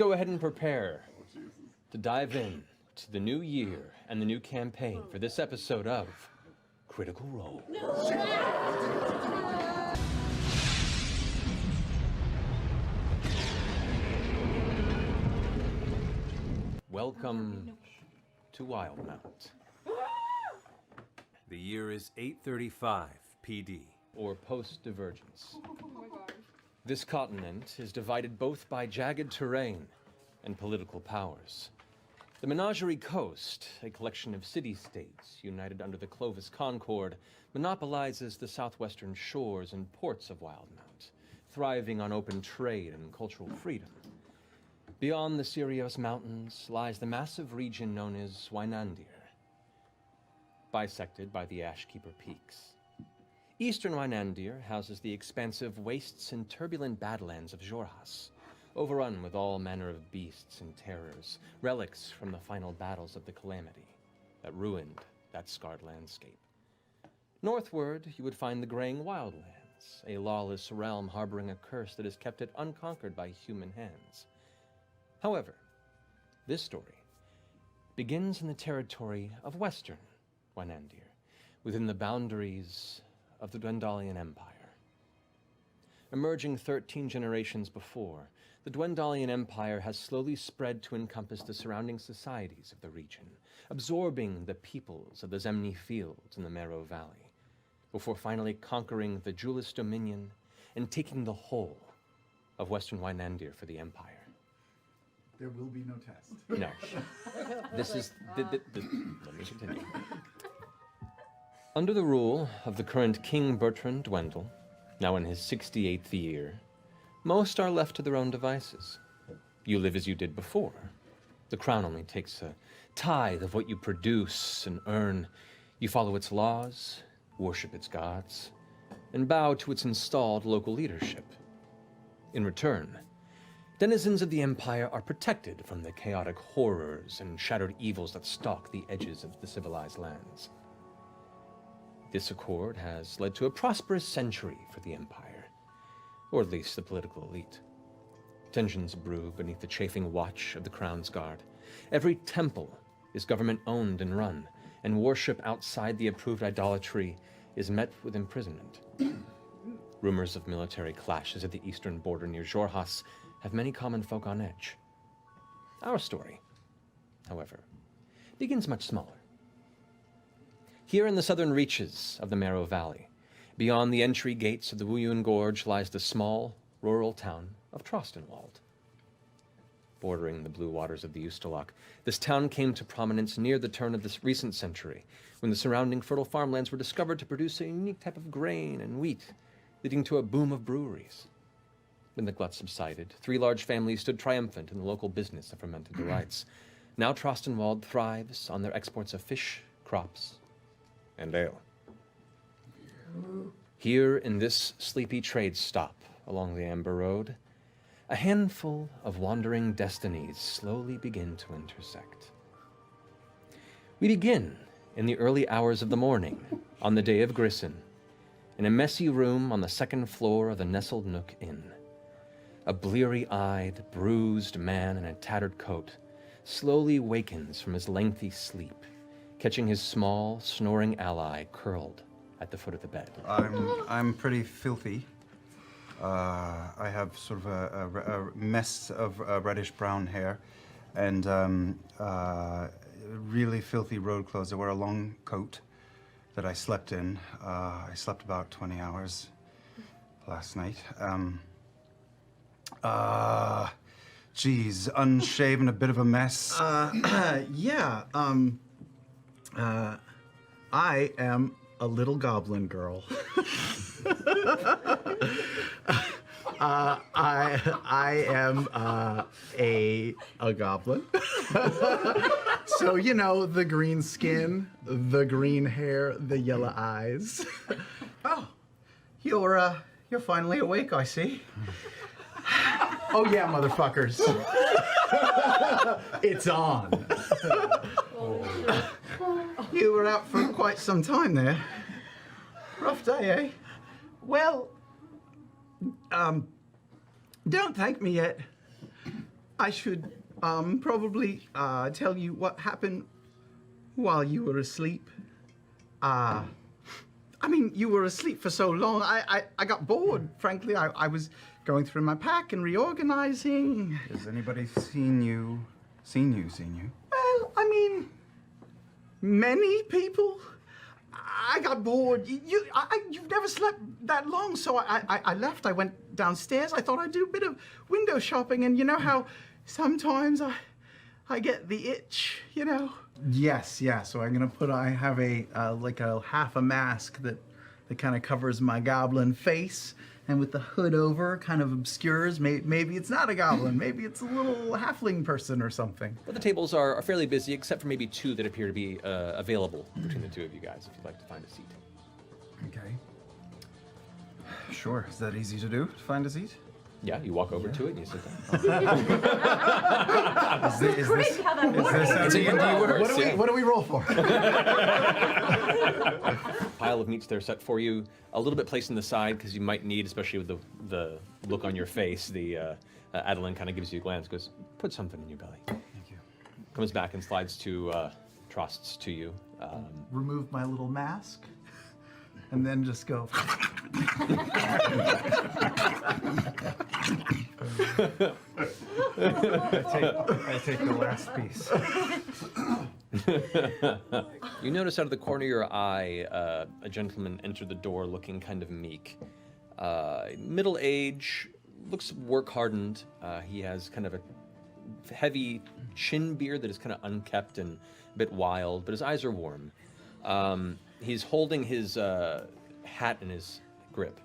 go ahead and prepare to dive in to the new year and the new campaign for this episode of Critical Role. Welcome to Wildemount. The year is 835 PD, or post-divergence. This continent is divided both by jagged terrain and political powers. The Menagerie Coast, a collection of city-states united under the Clovis Concord, monopolizes the southwestern shores and ports of Wildemount, thriving on open trade and cultural freedom. Beyond the Sirius Mountains lies the massive region known as Wynandir, bisected by the Ashkeeper Peaks. Eastern Wynandir houses the expansive wastes and turbulent badlands of Xhorhas, overrun with all manner of beasts and terrors, relics from the final battles of the Calamity that ruined that scarred landscape. Northward, you would find the Graying Wildlands, a lawless realm harboring a curse that has kept it unconquered by human hands. However, this story begins in the territory of Western Wynandir, within the boundaries of the Dwendalian Empire. Emerging 13 generations before, the Dwendalian Empire has slowly spread to encompass the surrounding societies of the region, absorbing the peoples of the Zemni Fields in the Marrow Valley, before finally conquering the Julis Dominion and taking the whole of Western Wynandir for the Empire. There will be no test. No. This is... let me continue. Under the rule of the current King Bertrand Dwendal, now in his 68th year, most are left to their own devices. You live as you did before. The crown only takes a tithe of what you produce and earn. You follow its laws, worship its gods, and bow to its installed local leadership. In return, denizens of the Empire are protected from the chaotic horrors and shattered evils that stalk the edges of the civilized lands. This accord has led to a prosperous century for the Empire, or at least the political elite. Tensions brew beneath the chafing watch of the Crown's Guard. Every temple is government-owned and run, and worship outside the approved idolatry is met with imprisonment. Rumors of military clashes at the eastern border near Xhorhas have many common folk on edge. Our story, however, begins much smaller. Here in the southern reaches of the Marrow Valley, beyond the entry gates of the Wuyun Gorge, lies the small, rural town of Trostenwald. Bordering the blue waters of the Ustalok, this town came to prominence near the turn of this recent century, when the surrounding fertile farmlands were discovered to produce a unique type of grain and wheat, leading to a boom of breweries. When the glut subsided, 3 large families stood triumphant in the local business of fermented delights. Now Trostenwald thrives on their exports of fish, crops, and ale. Here in this sleepy trade stop along the Amber Road, a handful of wandering destinies slowly begin to intersect. We begin in the early hours of the morning on the day of Grissin, in a messy room on the 2nd floor of the Nestled Nook Inn. A bleary-eyed, bruised man in a tattered coat slowly wakens from his lengthy sleep, catching his small, snoring ally curled at the foot of the bed. I'm pretty filthy. I have sort of a mess of reddish-brown hair and really filthy road clothes. I wear a long coat that I slept in. I slept about 20 hours last night. Geez, unshaven, a bit of a mess. Yeah, I am a little goblin girl. I am a goblin. So, you know, the green skin, the green hair, the yellow eyes. Oh, you're finally awake, I see. Oh yeah, motherfuckers. It's on. You were out for quite some time there. Rough day, eh? Well, don't thank me yet. I should probably tell you what happened while you were asleep. I mean, you were asleep for so long, I got bored, frankly. I was going through my pack and reorganizing. Has anybody seen you? Well, I mean, many people. I got bored. You've never slept that long, so I left. I went downstairs. I thought I'd do a bit of window shopping, and you know how sometimes I get the itch, you know? Yes, yeah. So I'm gonna I have a like a half a mask that kind of covers my goblin face, and with the hood over, kind of obscures. Maybe it's not a goblin. Maybe it's a little halfling person or something. But the tables are fairly busy, except for maybe two that appear to be available between the two of you guys, if you'd like to find a seat. Okay. Sure. Is that easy to do? To find a seat? Yeah, you walk over to it and you sit down. Is this how It's a D&D D&D works? works, yeah. What do we roll for? Pile of meats there set for you, a little bit placed in the side because you might need, especially with the look on your face. The Adeline kind of gives you a glance, goes, "Put something in your belly." Thank you. Comes back and slides two trusts to you. Remove my little mask, and then just go. I take the last piece. You notice out of the corner of your eye, a gentleman entered the door looking kind of meek. Middle age, looks work hardened. He has kind of a heavy chin beard that is kind of unkept and a bit wild, but his eyes are warm. He's holding his hat in his grip,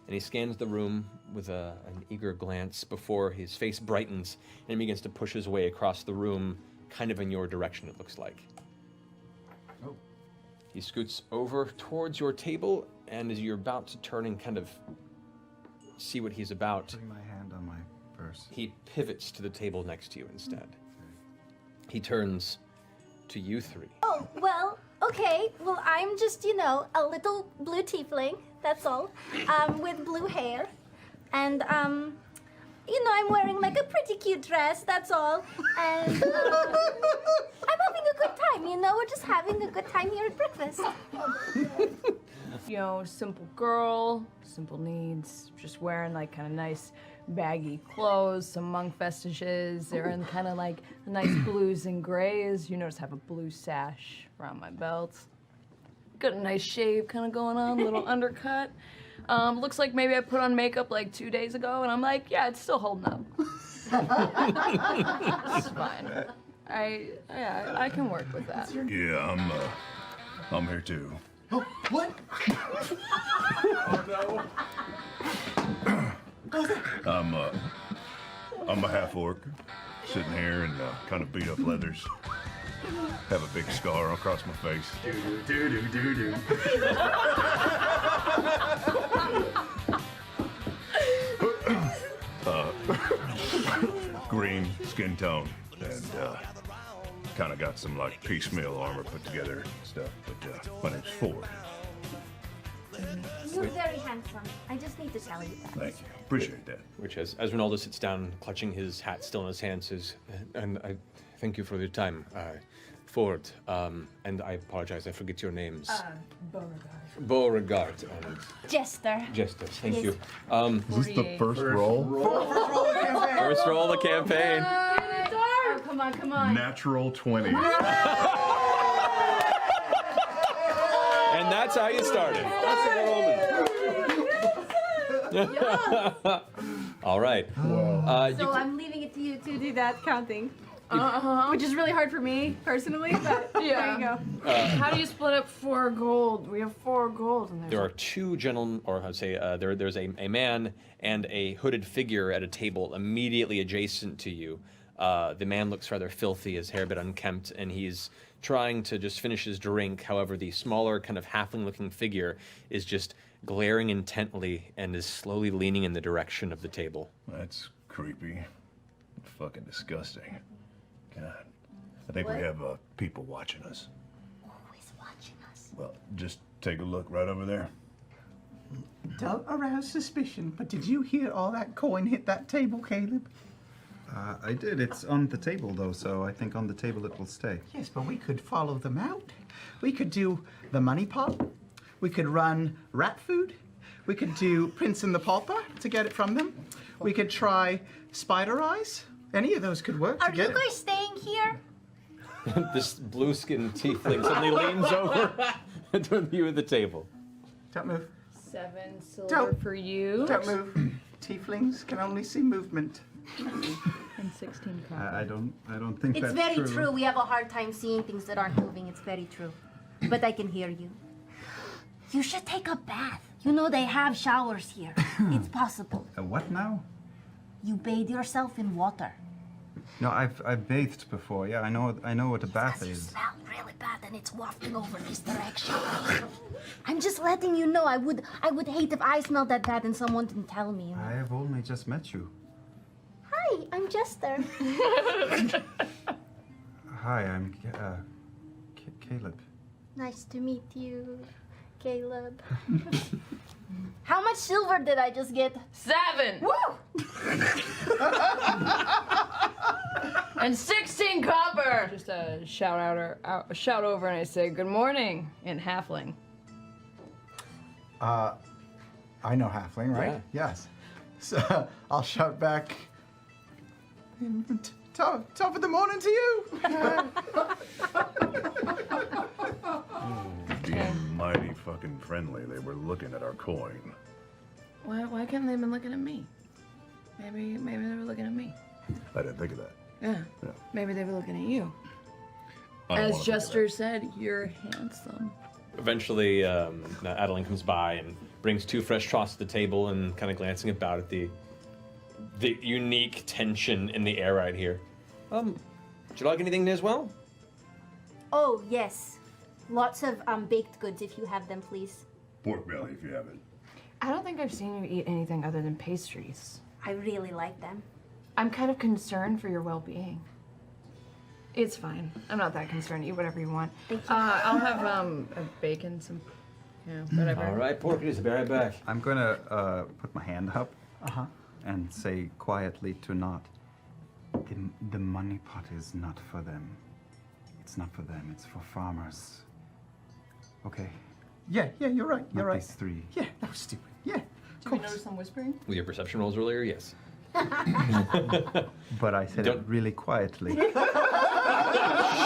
and he scans the room with an eager glance before his face brightens and begins to push his way across the room, kind of in your direction, it looks like. Oh. He scoots over towards your table, and as you're about to turn and kind of see what he's about, Putting my hand on my purse. he pivots to the table next to you instead. He turns to you three. Oh, well, okay. Well, I'm just, you know, a little blue tiefling, that's all, with blue hair. And, you know, I'm wearing like a pretty cute dress, that's all. And I'm having a good time, you know? We're just having a good time here at breakfast. You know, simple girl, simple needs, just wearing like kind of nice baggy clothes, some monk vestiges. They're in kind of like nice blues and grays. You notice I have a blue sash around my belt. Got a nice shave kind of going on, little undercut. Looks like maybe I put on makeup like 2 days ago, and I'm like, yeah, it's still holding up. It's fine. I can work with that. Yeah, I'm here too. Oh, what? I'm a half orc, sitting here in kind of beat up leathers. Have a big scar across my face. Green skin tone, and kind of got some like piecemeal armor put together and stuff. But my name's Ford. You're very handsome. I just need to tell you that. Thank you, appreciate that. Which, as Ronaldo sits down, clutching his hat still in his hand, says, "And I thank you for your time, Ford. And I apologize, I forget your names. Beauregard and Jester. Jester. Thank Yes. you. Is this the first roll? First roll of the campaign. Oh, come on, come on. Natural 20. And that's how you started. All right. So I'm leaving it to you to do that counting. Which is really hard for me personally, but there you go. How do you split up 4 gold? We have 4 gold, and There are two gentlemen, or I'd say there's a man and a hooded figure at a table immediately adjacent to you. The man looks rather filthy, his hair a bit unkempt, and he's trying to just finish his drink. However, the smaller, kind of halfling-looking figure is just glaring intently and is slowly leaning in the direction of the table. That's creepy. Fucking disgusting. God. I think we have people watching us. Always watching us. Well, just take a look right over there. Don't arouse suspicion, but did you hear all that coin hit that table, Caleb? I did. It's on the table, though, so I think on the table it will stay. Yes, but we could follow them out. We could do the money pot. We could run rat food. We could do Prince and the Pauper to get it from them. We could try spider eyes. Any of those could work Are to get you guys staying here? This blue-skinned tiefling suddenly leans over to you at the table. Don't move. 7 silver Don't- for you. Don't move. Tieflings can only see movement. And 16 copper. I don't think It's that's very true. true. We have a hard time seeing things that aren't moving. It's very true. But I can hear you. You should take a bath. You know they have showers here. It's possible. What now? You bathe yourself in water. No, I've bathed before. Yeah, I know what a bath Because you is. smell really bad and it's wafting over this direction. I'm just letting you know. I would hate if I smelled that bad and someone didn't tell me. You know? I have only just met you. Hi, I'm Jester. Hi, I'm Caleb. Nice to meet you, Caleb. How much silver did I just get? 7! Woo! And 16 copper! Just shout over and I say, good morning, in halfling. I know halfling, right? Yes. So I'll shout back. Top of the morning to you. Being mighty fucking friendly, they were looking at our coin. Why can't they have been looking at me? Maybe they were looking at me. I didn't think of that. Yeah. Yeah. Maybe they were looking at you. I don't As wanna think of Jester said, you're handsome. Eventually, Adeline comes by and brings 2 fresh troughs to the table and kind of glancing about at the unique tension in the air right here. Would you like anything as well? Oh, yes. Lots of baked goods if you have them, please. that. Pork belly, if you haven't. I don't think I've seen you eat anything other than pastries. I really like them. I'm kind of concerned for your well-being. It's fine. I'm not that concerned. Eat whatever you want. Thank you. I'll have a bacon, some, whatever. All right, pork it is. I'll be right back. I'm gonna put my hand up and say quietly to Not, the money pot is not for them. It's not for them. It's for farmers. Okay. Yeah, you're right. You're Not right. these 3. Yeah, that was stupid. Yeah. Did you notice some whispering? With your perception rolls earlier, yes. But I said it Don't- really quietly.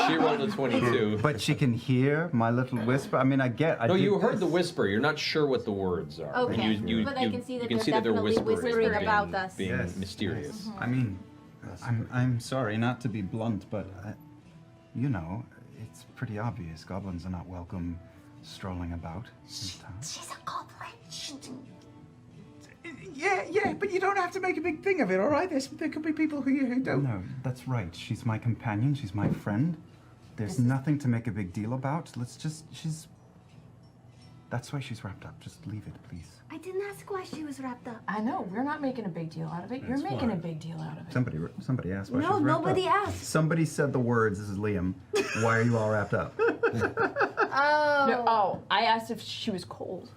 She rolled a 22. But she can hear my little whisper. I mean, I No, did you heard this. the whisper. You're not sure what the words are. Okay, And but I can see that you can they're see that they're definitely whispering being- about us. being Yes, mysterious. I mean, I'm sorry not to be blunt, but you know, it's pretty obvious goblins are not welcome strolling about in town. She's a goblin. Yeah, but you don't have to make a big thing of it, all right? There could be people who don't. No, that's right. She's my companion. She's my friend. There's nothing to make a big deal about. That's why she's wrapped up. Just leave it, please. I didn't ask why she was wrapped up. I know. We're not making a big deal out of it. You're That's making a fine. big deal out of it. Somebody asked why No, she was wrapped nobody up. asked. Somebody said the words, this is Liam, why are you all wrapped up? Oh. No, I asked if she was cold.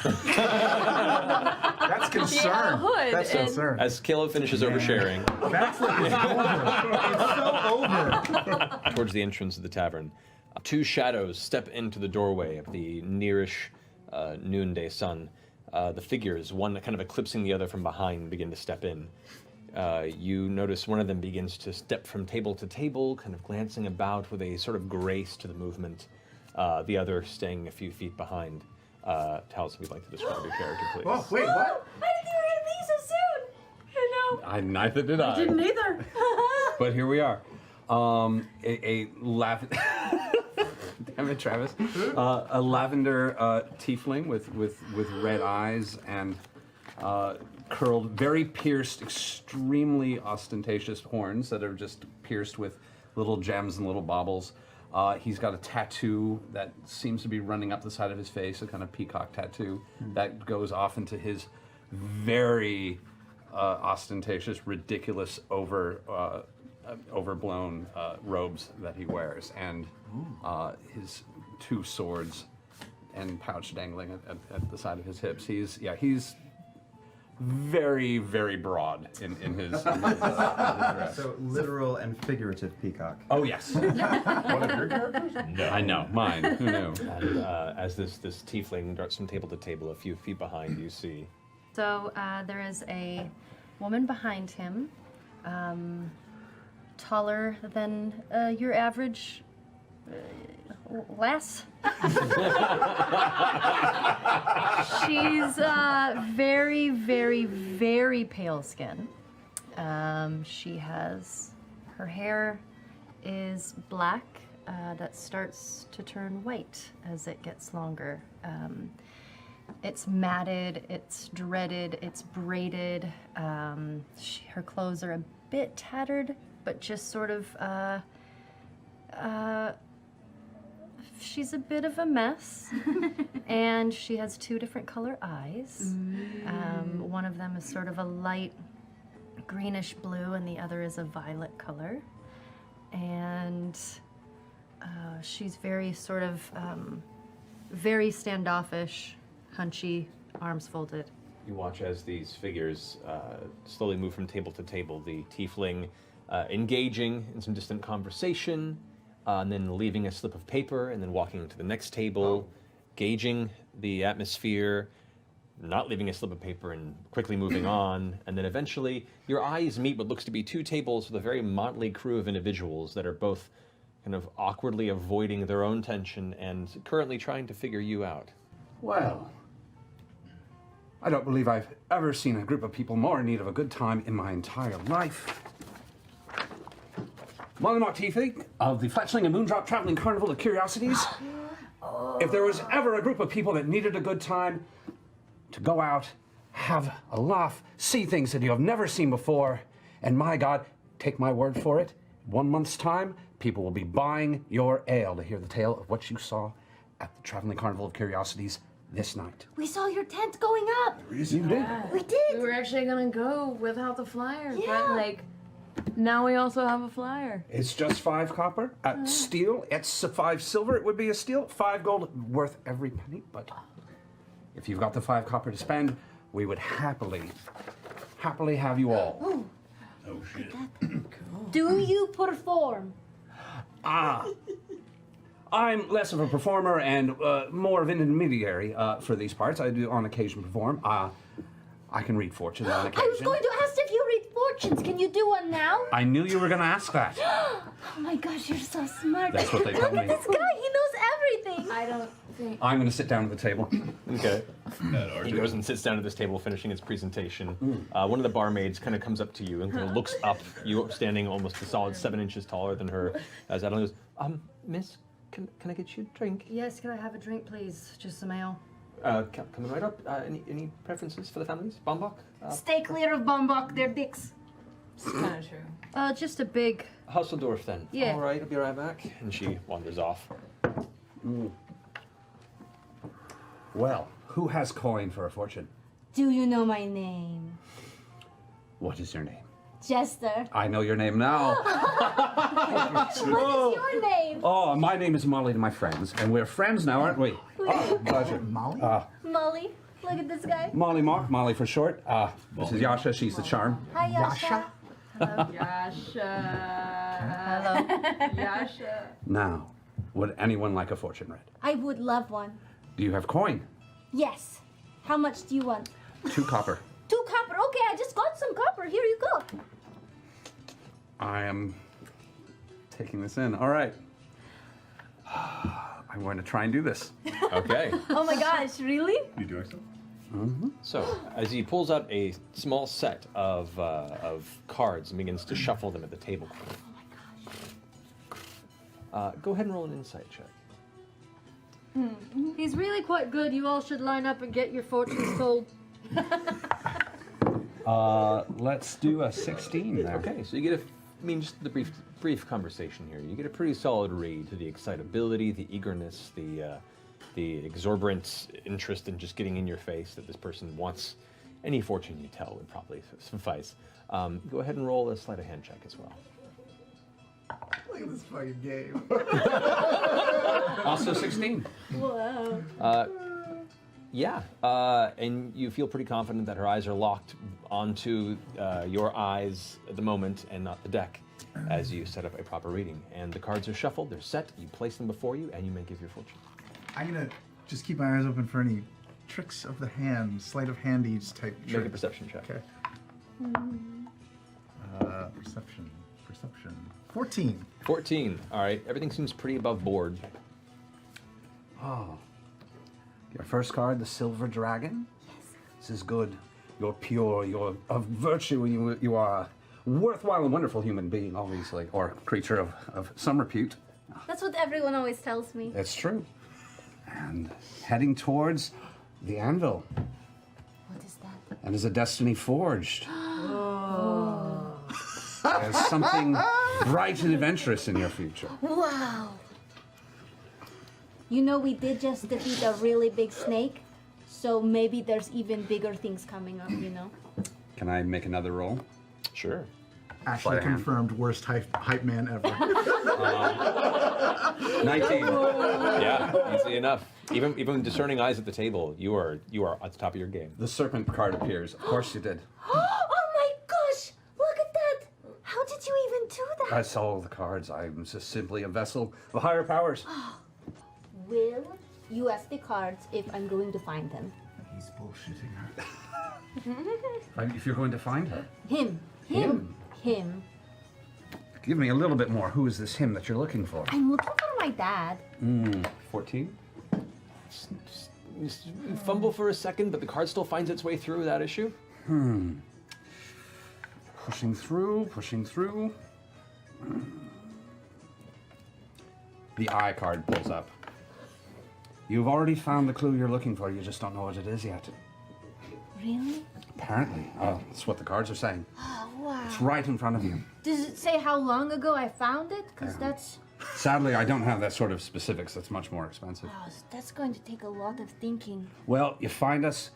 That's concern. She had a hood. That's and concern. As Caleb finishes oversharing, That's like it's over. It's so over. towards the entrance of the tavern, 2 shadows step into the doorway of the nearish noonday sun. The figures, one kind of eclipsing the other from behind, begin to step in. You notice one of them begins to step from table to table, kind of glancing about with a sort of grace to the movement. The other staying a few feet behind. Taliesin, if you'd like to describe your character, please. Oh, wait, what? I didn't think we were gonna be so soon. I know. Neither did I. Didn't either. But here we are. A lavender. Damn it, Travis. A lavender tiefling with red eyes and curled, very pierced, extremely ostentatious horns that are just pierced with little gems and little baubles. He's got a tattoo that seems to be running up the side of his face, a kind of peacock tattoo that goes off into his very ostentatious, ridiculous, overblown robes that he wears, and his 2 swords and pouch dangling at the side of his hips. He's very, very broad in his dress. So literal and figurative peacock. Oh yes. One of your characters? No. I know, mine. Who knew? And as this tiefling darts from table to table, a few feet behind, you see So there is a woman behind him, taller than your average lass. She's very, very, very pale skin. She has, her hair is black that starts to turn white as it gets longer. It's matted, it's dreaded, it's braided. Her clothes are a bit tattered, but just sort of, she's a bit of a mess. And she has two different color eyes. One of them is sort of a light greenish blue, and the other is a violet color. And she's very sort of, very standoffish, hunchy, arms folded. You watch as these figures slowly move from table to table, the tiefling engaging in some distant conversation, and then leaving a slip of paper, and then walking to the next table, gauging the atmosphere, not leaving a slip of paper and quickly moving on, and then eventually your eyes meet what looks to be two tables with a very motley crew of individuals that are both kind of awkwardly avoiding their own tension and currently trying to figure you out. Well, I don't believe I've ever seen a group of people more in need of a good time in my entire life. Monomock Tiefling of the Fletchling and Moondrop Traveling Carnival of Curiosities. If there was ever a group of people that needed a good time to go out, have a laugh, see things that you have never seen before, and my God, take my word for it, 1 month's time, people will be buying your ale to hear the tale of what you saw at the Traveling Carnival of Curiosities this night. We saw your tent going up. You did? We did. We were actually gonna go without the flyer, Yeah. but like, now we also have a flyer. It's just 5 copper. At steel, it's 5 silver. It would be a steal. 5 gold, worth every penny. But if you've got the 5 copper to spend, we would happily have you all. Oh shit. Do you perform? I'm less of a performer and more of an intermediary for these parts. I do on occasion perform. I can read fortune on occasion. I was going to ask if you read fortunes. Can you do one now? I knew you were going to ask that. Oh my gosh, you're so smart. That's what they told Look at me. this guy. He knows everything. I don't think. I'm going to sit down at the table. Okay. He goes and sits down at this table, finishing his presentation. One of the barmaids kind of comes up to you and kind of looks up. You standing almost a solid 7 inches taller than her. As Adeline goes, miss, can I get you a drink? Yes, can I have a drink, please? Just some ale. Coming right up. Any preferences for the families? Bombach? Stay clear of Bombach. They're dicks. It's kind of true. Just a big. Husseldorf then. Yeah. All right, I'll be right back. And she wanders off. Well, who has coin for a fortune? Do you know my name? What is your name? Jester. I know your name now. What is your name? Oh, my name is Molly to my friends, and we're friends now, aren't we? Oh, pleasure. Molly? Molly. Look at this guy. Molly Mock, Molly for short. This is Yasha, she's the charm. Hi, Yasha. Yasha. Hello. Yasha. Now, would anyone like a fortune read? I would love one. Do you have coin? Yes. How much do you want? 2 copper. 2 copper. Okay, I just got some copper. Here you go. I am taking this in. All right. I'm going to try and do this. Okay. Oh my gosh, really? You doing so? So, as he pulls out a small set of cards and begins to shuffle them at the table. Go ahead and roll an insight check. He's really quite good. You all should line up and get your fortunes told. Let's do a 16 there. Okay, so you get just the brief conversation here. You get a pretty solid read to the excitability, the eagerness, the exorbitant interest in just getting in your face that this person wants. Any fortune you tell would probably suffice. Go ahead and roll a sleight of hand check as well. Look at this fucking game. Also 16. Whoa. Yeah, and you feel pretty confident that her eyes are locked onto your eyes at the moment and not the deck as you set up a proper reading. And the cards are shuffled, they're set, you place them before you, and you may give your fortune. I'm gonna just keep my eyes open for any tricks of the hand, sleight of hand type Make a trick. perception check. Okay. Perception. 14. 14. All right, everything seems pretty above board. Oh. Your first card, the Silver Dragon. Yes. This is good. You're pure. You're of virtue. You are a worthwhile and wonderful human being, obviously, or creature of some repute. That's what everyone always tells me. That's true. And heading towards the anvil. What is that? And is a destiny forged. There's something bright and adventurous in your future. Wow. You know, we did just defeat a really big snake, so maybe there's even bigger things coming up, you know? Can I make another roll? Sure. Ashley Sleight of hand. confirmed worst hype man ever. 19. Yeah, easy enough. Even discerning eyes at the table, you are at the top of your game. The serpent card appears. Of course you did. Oh my gosh! Look at that! How did you even do that? I saw all the cards. I'm just simply a vessel of higher powers. Will you ask the cards if I'm going to find them? He's bullshitting her. If you're going to find her, Him. give me a little bit more. Who is this him that you're looking for? I'm looking for my dad. 14? You fumble for a second, but the card still finds its way through without issue. Pushing through. The eye card pulls up. You've already found the clue you're looking for, you just don't know what it is yet. Really? Apparently. That's what the cards are saying. Oh, wow. It's right in front of you. Does it say how long ago I found it? Because that's Sadly, I don't have that sort of specifics. That's much more expensive. that's going to take a lot of thinking. Well, you find us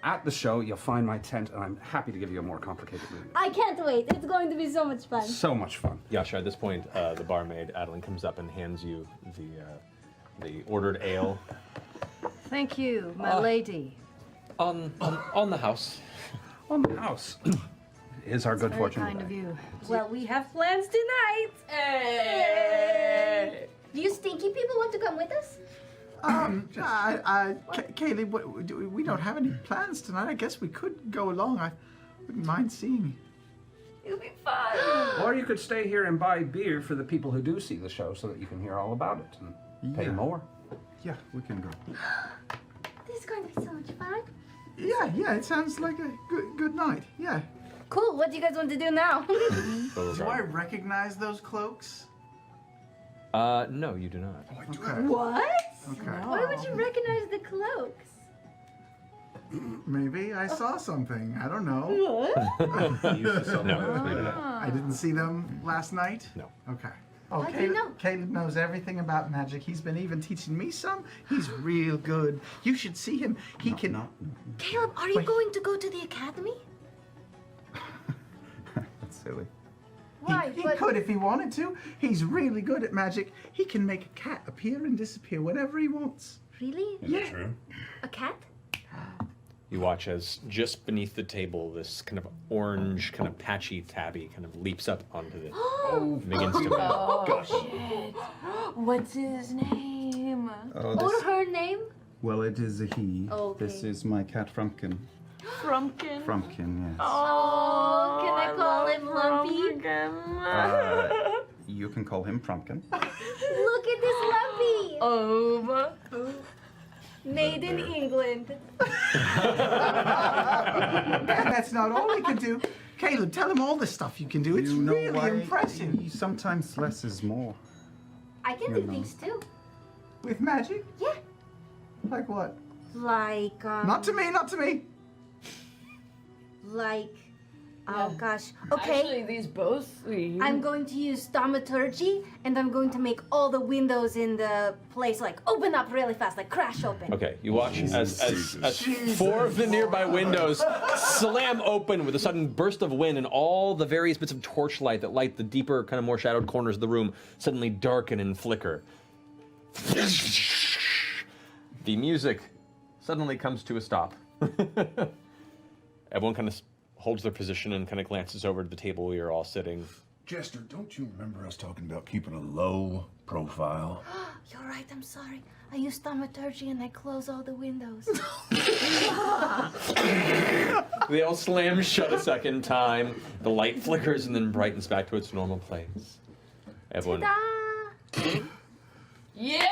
at the show, you'll find my tent, and I'm happy to give you a more complicated reading. I can't wait. It's going to be so much fun. So much fun. Yasha, at this point, the barmaid, Adeline, comes up and hands you the ordered ale. Thank you, my lady. On the house. On the house. Is our good Very fortune. kind today. of you. Well, we have plans tonight. Do you stinky people want to come with us? Kaylee, we don't have any plans tonight. I guess we could go along. I wouldn't mind seeing. It'll be fun. Or you could stay here and buy beer for the people who do see the show so that you can hear all about it and pay Yeah. more. Yeah, we can go. This is going to be so much fun. Yeah, it sounds like a good night. Yeah. Cool. What do you guys want to do now? Do I recognize those cloaks? No, you do not. Okay. What? Okay. Why would you recognize the cloaks? Maybe I saw something. I don't know. No. I didn't see them last night? No. Okay. Oh, How do you know? Caleb knows everything about magic. He's been even teaching me some. He's real good. You should see him. He can. Caleb, are you going to go to the academy? That's silly. Why? He could if he wanted to. He's really good at magic. He can make a cat appear and disappear whenever he wants. Really? Is it true? A cat? You watch as just beneath the table, this kind of orange, kind of patchy tabby kind of leaps up onto the and begins to move. Oh, shit. What's his name? Oh, Or her name? well, it is a he. Okay. This is my cat Frumpkin. Frumpkin. Frumpkin, yes. Oh, can I call him Lumpy? You can call him Frumpkin. Look at this Lumpy! Oh. Made in England. That's not all he can do. Caleb, tell him all the stuff you can do. It's You know really why? impressive. Sometimes less is more. I can do things too. With magic? Yeah. Like what? Like, Not to me, not to me. Like, Yeah. oh gosh. Okay. Actually, these both. I'm going to use thaumaturgy, and I'm going to make all the windows in the place like open up really fast, like crash open. Okay, you watch as four of the nearby windows slam open with a sudden burst of wind, and all the various bits of torchlight that light the deeper, kind of more shadowed corners of the room suddenly darken and flicker. The music suddenly comes to a stop. Everyone kind of holds their position and kind of glances over to the table where you're all sitting. Jester, don't you remember us talking about keeping a low profile? You're right, I'm sorry. I use thaumaturgy and I close all the windows. They all slam shut a second time. The light flickers and then brightens back to its normal place. Everyone. Ta-da! Yeah!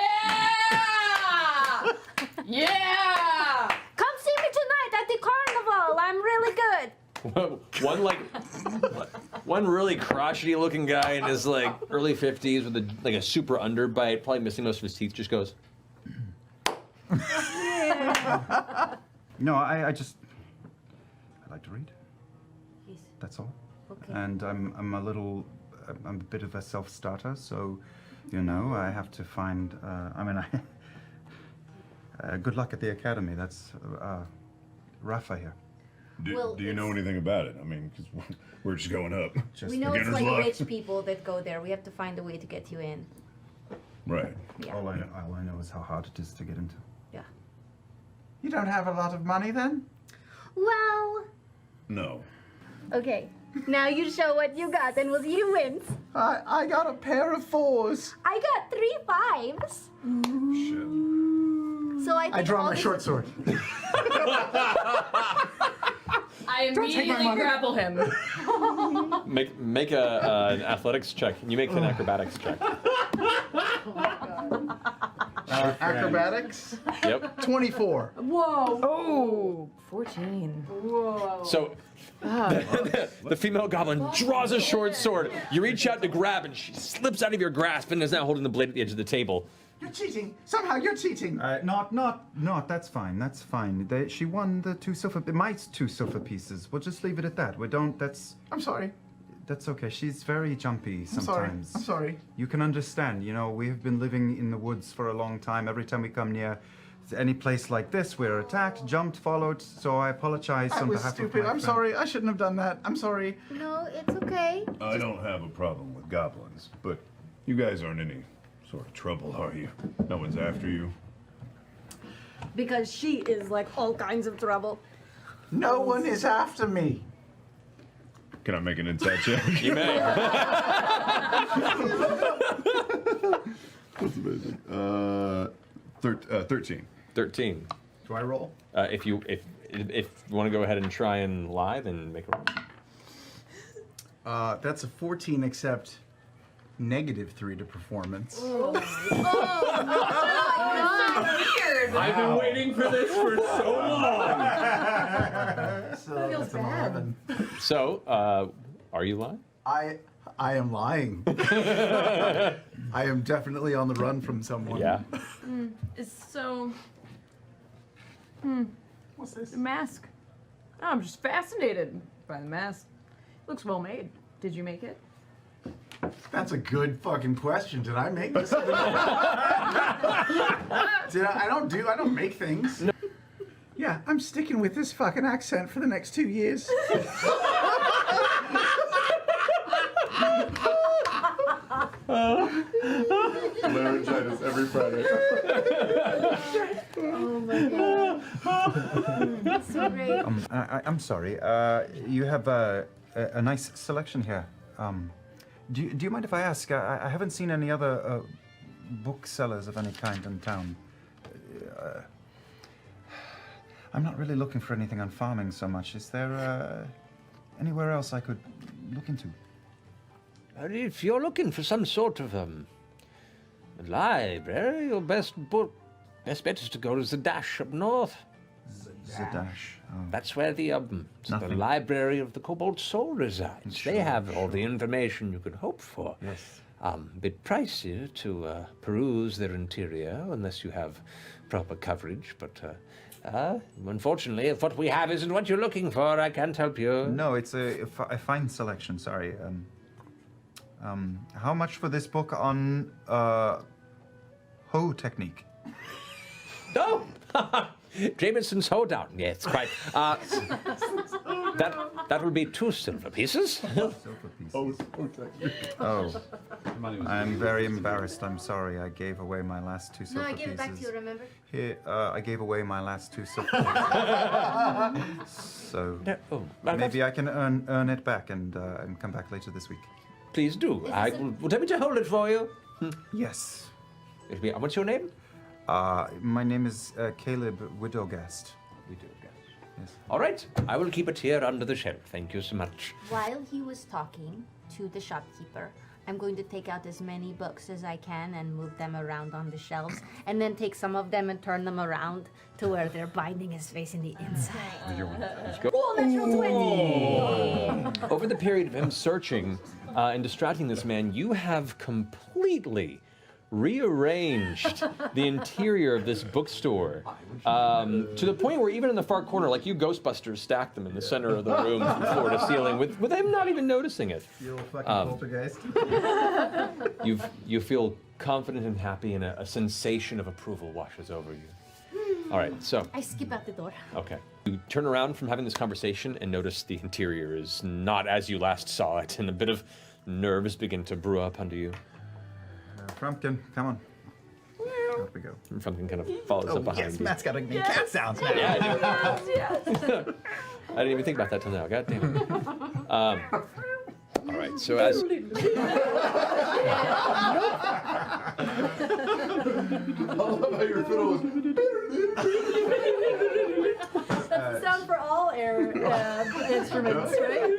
Yeah! Come see me tonight at the carnival. I'm really good. One really crotchety looking guy in his like early 50s with a super underbite, probably missing most of his teeth, just goes. No, I like to read. Yes. That's all. Okay. And I'm a bit of a self-starter, so, you know, I have to find. Good luck at the academy. That's Rafa here. Well, Do you know anything about it? I mean, because we're just going up. Just We know it's beginner's like luck. rich people that go there. We have to find a way to get you in. Right. Yeah. all I know is how hard it is to get into. Yeah. You don't have a lot of money then? Well, No. okay. Now you show what you got and we'll see who wins. I got a pair of 4s. I got 3 5s. Shit. So I think I draw all my this- short sword. I immediately grapple him. Make an athletics check. You make an acrobatics check. Acrobatics? Yep. 24. Whoa. Oh, 14. Whoa. So the female goblin draws a short sword. You reach out to grab, and she slips out of your grasp and is now holding the blade at the edge of the table. You're cheating. Somehow you're cheating. Not. That's fine. That's fine. She won the 2 silver. My 2 silver pieces. We'll just leave it at that. We don't. I'm sorry. That's okay. She's very jumpy I'm sometimes. sorry. I'm sorry. You can understand. You know, we have been living in the woods for a long time. Every time we come near any place like this, we're attacked, jumped, followed. So I apologize I on was behalf stupid. of my I'm friend. sorry. I shouldn't have done that. I'm sorry. No, it's okay. I don't have a problem with goblins, but you guys aren't any sort of trouble, are you? No one's after you. Because she is like all kinds of trouble. No one is after me. Can I make an insight check? You may. That's amazing. 13. 13. Do I roll? If you want to go ahead and try and lie, then make a roll. That's a 14, except -3 to performance. Weird. I've been waiting for this for so long. So that's an 11. So, are you lying? I am lying. I am definitely on the run from someone. Yeah. So, What's this? the mask. Oh, I'm just fascinated by the mask. Looks well made. Did you make it? That's a good fucking question. Did I make this? I don't make things. No. Yeah, I'm sticking with this fucking accent for the next 2 years. Laryngitis every Friday. Oh my god. That's so great. I'm sorry. You have a nice selection here. Do you mind if I ask? I haven't seen any other booksellers of any kind in town. I'm not really looking for anything on farming so much. Is there anywhere else I could look into? If you're looking for some sort of library, your best bet is to go to Zadash up north. Zadash. Oh. That's where the Nothing. library of the Cobalt Soul resides. Sure, they have all the information you could hope for. Yes. Bit pricey to peruse their interior unless you have proper coverage, but unfortunately, if what we have isn't what you're looking for, I can't help you. No, it's a fine selection. Sorry. How much for this book on hoe technique? Oh! Jameson's hoedown. Yes, quite. That will be 2 silver pieces. Silver pieces. Oh. money was I'm very embarrassed. I'm sorry. I gave away my last 2 silver No, I pieces. give it back to you, remember? Here, I gave away my last 2 silver pieces. So maybe I can earn it back and come back later this week. Please do. I will tell me to hold it for you. Yes. What's your name? My name is Caleb Widowgast. Yes. All right. I will keep it here under the shelf. Thank you so much. While he was talking to the shopkeeper, I'm going to take out as many books as I can and move them around on the shelves, and then take some of them and turn them around to where they're binding his face in the inside. Cool, natural 20! Over the period of him searching and distracting this man, you have completely rearranged the interior of this bookstore to the point where even in the far corner, like you Ghostbusters stacked them in the center of the room from floor to ceiling with him not even noticing it. You little fucking poltergeist. You feel confident and happy, and a sensation of approval washes over you. All right, so I skip out the door. okay. You turn around from having this conversation and notice the interior is not as you last saw it, and a bit of nerves begin to brew up under you. Frumpkin, come on. Out we go. And Frumpkin kind of follows up behind Yes, you. Matt's got to make cat sounds now. Yeah, I do. Yes. I didn't even think about that till now. God damn it. All right, so as I love how your fiddle was. That's the sound for all air instruments, right?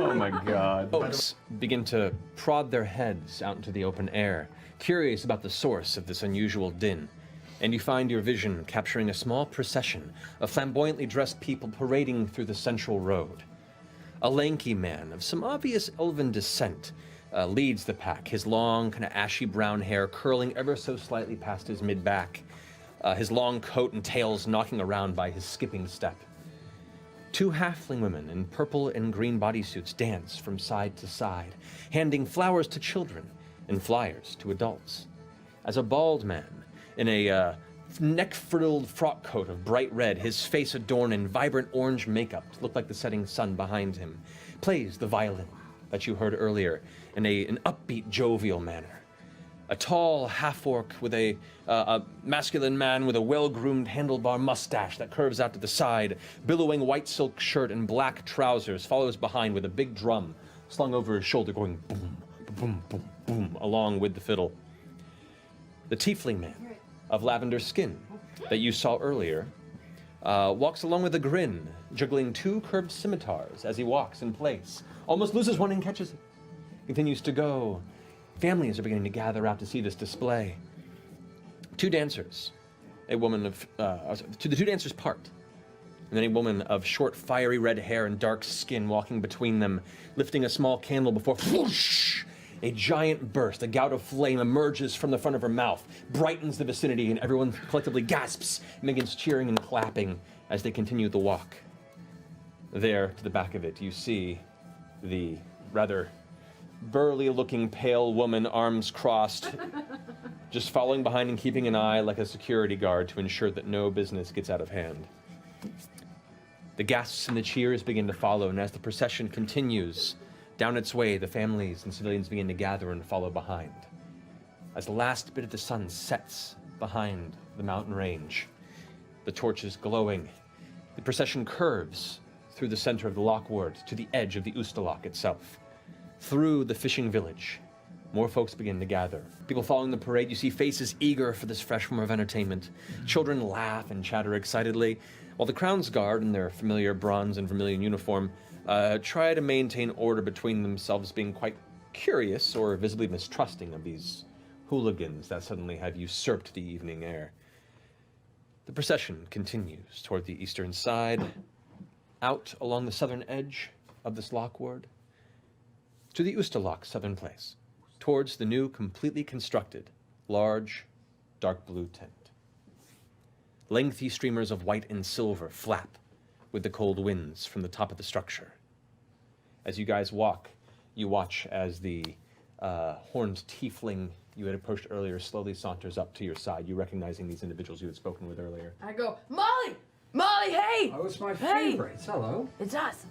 oh my God, folks begin to prod their heads out into the open air, curious about the source of this unusual din. And you find your vision capturing a small procession of flamboyantly dressed people parading through the central road. A lanky man of some obvious elven descent leads the pack, his long, kind of ashy brown hair curling ever so slightly past his mid-back, his long coat and tails knocking around by his skipping step. Two halfling women in purple and green bodysuits dance from side to side, handing flowers to children and flyers to adults. As a bald man, in a neck-frilled frock coat of bright red, his face adorned in vibrant orange makeup to look like the setting sun behind him, plays the violin that you heard earlier in an upbeat, jovial manner. A tall half-orc with a masculine man with a well-groomed handlebar mustache that curves out to the side, billowing white silk shirt and black trousers, follows behind with a big drum slung over his shoulder going boom, boom, boom, boom, along with the fiddle. The tiefling man of lavender skin that you saw earlier walks along with a grin, juggling two curved scimitars as he walks in place, almost loses one and catches it. Continues to go. Families are beginning to gather out to see this display. Two dancers, a woman of, to the two dancers part, and then a woman of short, fiery red hair and dark skin walking between them, lifting a small candle before whoosh, a giant burst, a gout of flame emerges from the front of her mouth, brightens the vicinity, and everyone collectively gasps and begins cheering and clapping as they continue the walk. There, to the back of it, you see the rather burly-looking pale woman, arms crossed, just following behind and keeping an eye like a security guard to ensure that no business gets out of hand. The gasps and the cheers begin to follow, and as the procession continues down its way, the families and civilians begin to gather and follow behind. As the last bit of the sun sets behind the mountain range, the torches glowing, the procession curves through the center of the Lockward to the edge of the Ustaloch itself. Through the fishing village, more folks begin to gather. People following the parade, you see faces eager for this fresh form of entertainment. Children laugh and chatter excitedly, while the Crown's Guard, in their familiar bronze and vermilion uniform, try to maintain order between themselves, being quite curious or visibly mistrusting of these hooligans that suddenly have usurped the evening air. The procession continues toward the eastern side, out along the southern edge of this Lockward, to the Ustaloch southern place, towards the new, completely constructed, large, dark blue tent. Lengthy streamers of white and silver flap with the cold winds from the top of the structure. As you guys walk, you watch as the horned tiefling you had approached earlier slowly saunters up to your side, you recognizing these individuals you had spoken with earlier. I go, Molly! Molly, hey! Oh, it's my Hey! favorites. Hello. It's us.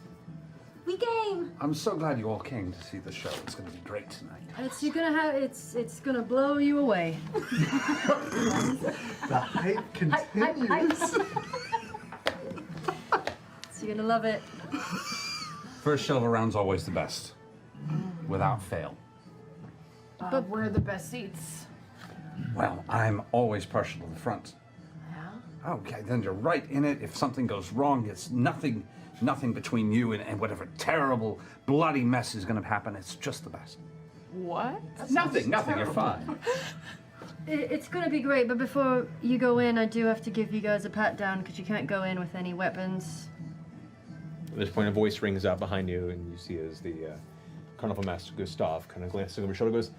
We game. I'm so glad you all came to see the show. It's going to be great tonight. It's gonna blow you away. The hype continues. So you're gonna love it. First show of a round's always the best, without fail. But where are the best seats? Well, I'm always partial to the front. Yeah. Okay, then you're right in it. If something goes wrong, it's nothing between you and whatever terrible, bloody mess is going to happen. It's just the best. What? Nothing. You're fine. It's gonna be great, but before you go in, I do have to give you guys a pat down because you can't go in with any weapons. At this point, a voice rings out behind you, and you see as the Carnival Master Gustav kind of glances over his shoulder, goes,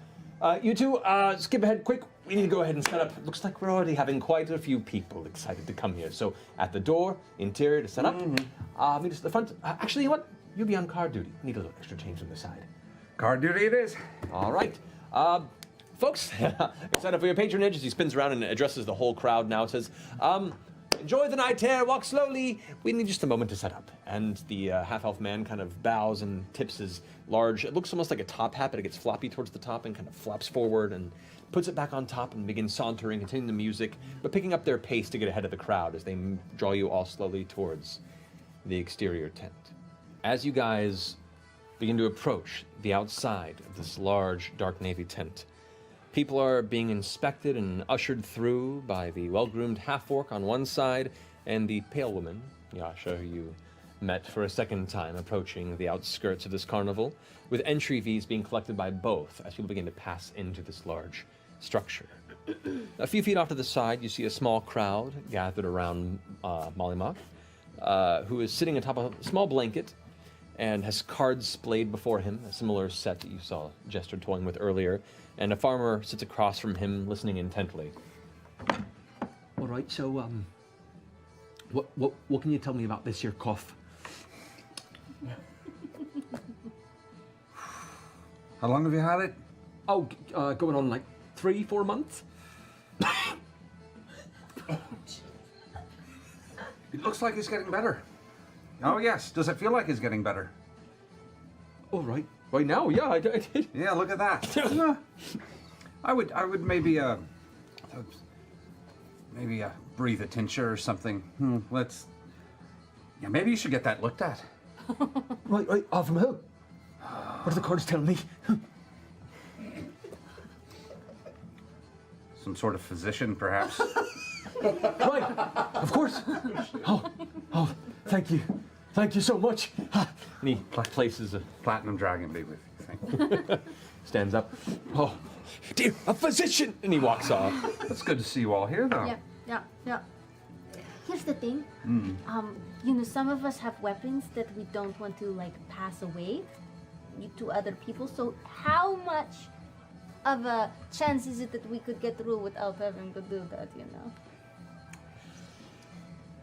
"You two, skip ahead quick. We need to go ahead and set up. It looks like we're already having quite a few people excited to come here. So at the door, interior to set up. Meet us at the front. Actually, you know what? You'll be on guard duty. Need a little extra change on the side. Card duty it is. All right. Folks, excited for your patronage as he spins around and addresses the whole crowd now. Says, enjoy the night air, walk slowly. We need just a moment to set up. And the half-elf man kind of bows and tips his large, it looks almost like a top hat, but it gets floppy towards the top and kind of flaps forward and puts it back on top and begins sauntering, continuing the music, but picking up their pace to get ahead of the crowd as they draw you all slowly towards the exterior tent. As you guys begin to approach the outside of this large, dark navy tent, people are being inspected and ushered through by the well-groomed half-orc on one side and the pale woman, Yasha, who you met for a second time approaching the outskirts of this carnival, with entry fees being collected by both as people begin to pass into this large structure. A few feet off to the side, you see a small crowd gathered around Mollymock, who is sitting atop a small blanket and has cards splayed before him, a similar set that you saw Jester toying with earlier, and a farmer sits across from him, listening intently. All right, so, what can you tell me about this here cough? How long have you had it? Oh, going on like 3-4 months? It looks like it's getting better. Oh yes, does it feel like it's getting better? Oh, right now, yeah, I did. Yeah, look at that. I would maybe breathe a tincture or something. Maybe you should get that looked at. Right, from who? What do the cards tell me? Some sort of physician, perhaps. Right, of course. Oh, thank you. Thank you so much. And he places a Platinum Dragon be with you, thank you. stands up. Oh, dear, a physician! And he walks off. It's good to see you all here, though. Yeah. Here's the thing. Some of us have weapons that we don't want to like pass away to other people. So how much of a chance is it that we could get through without having to do that?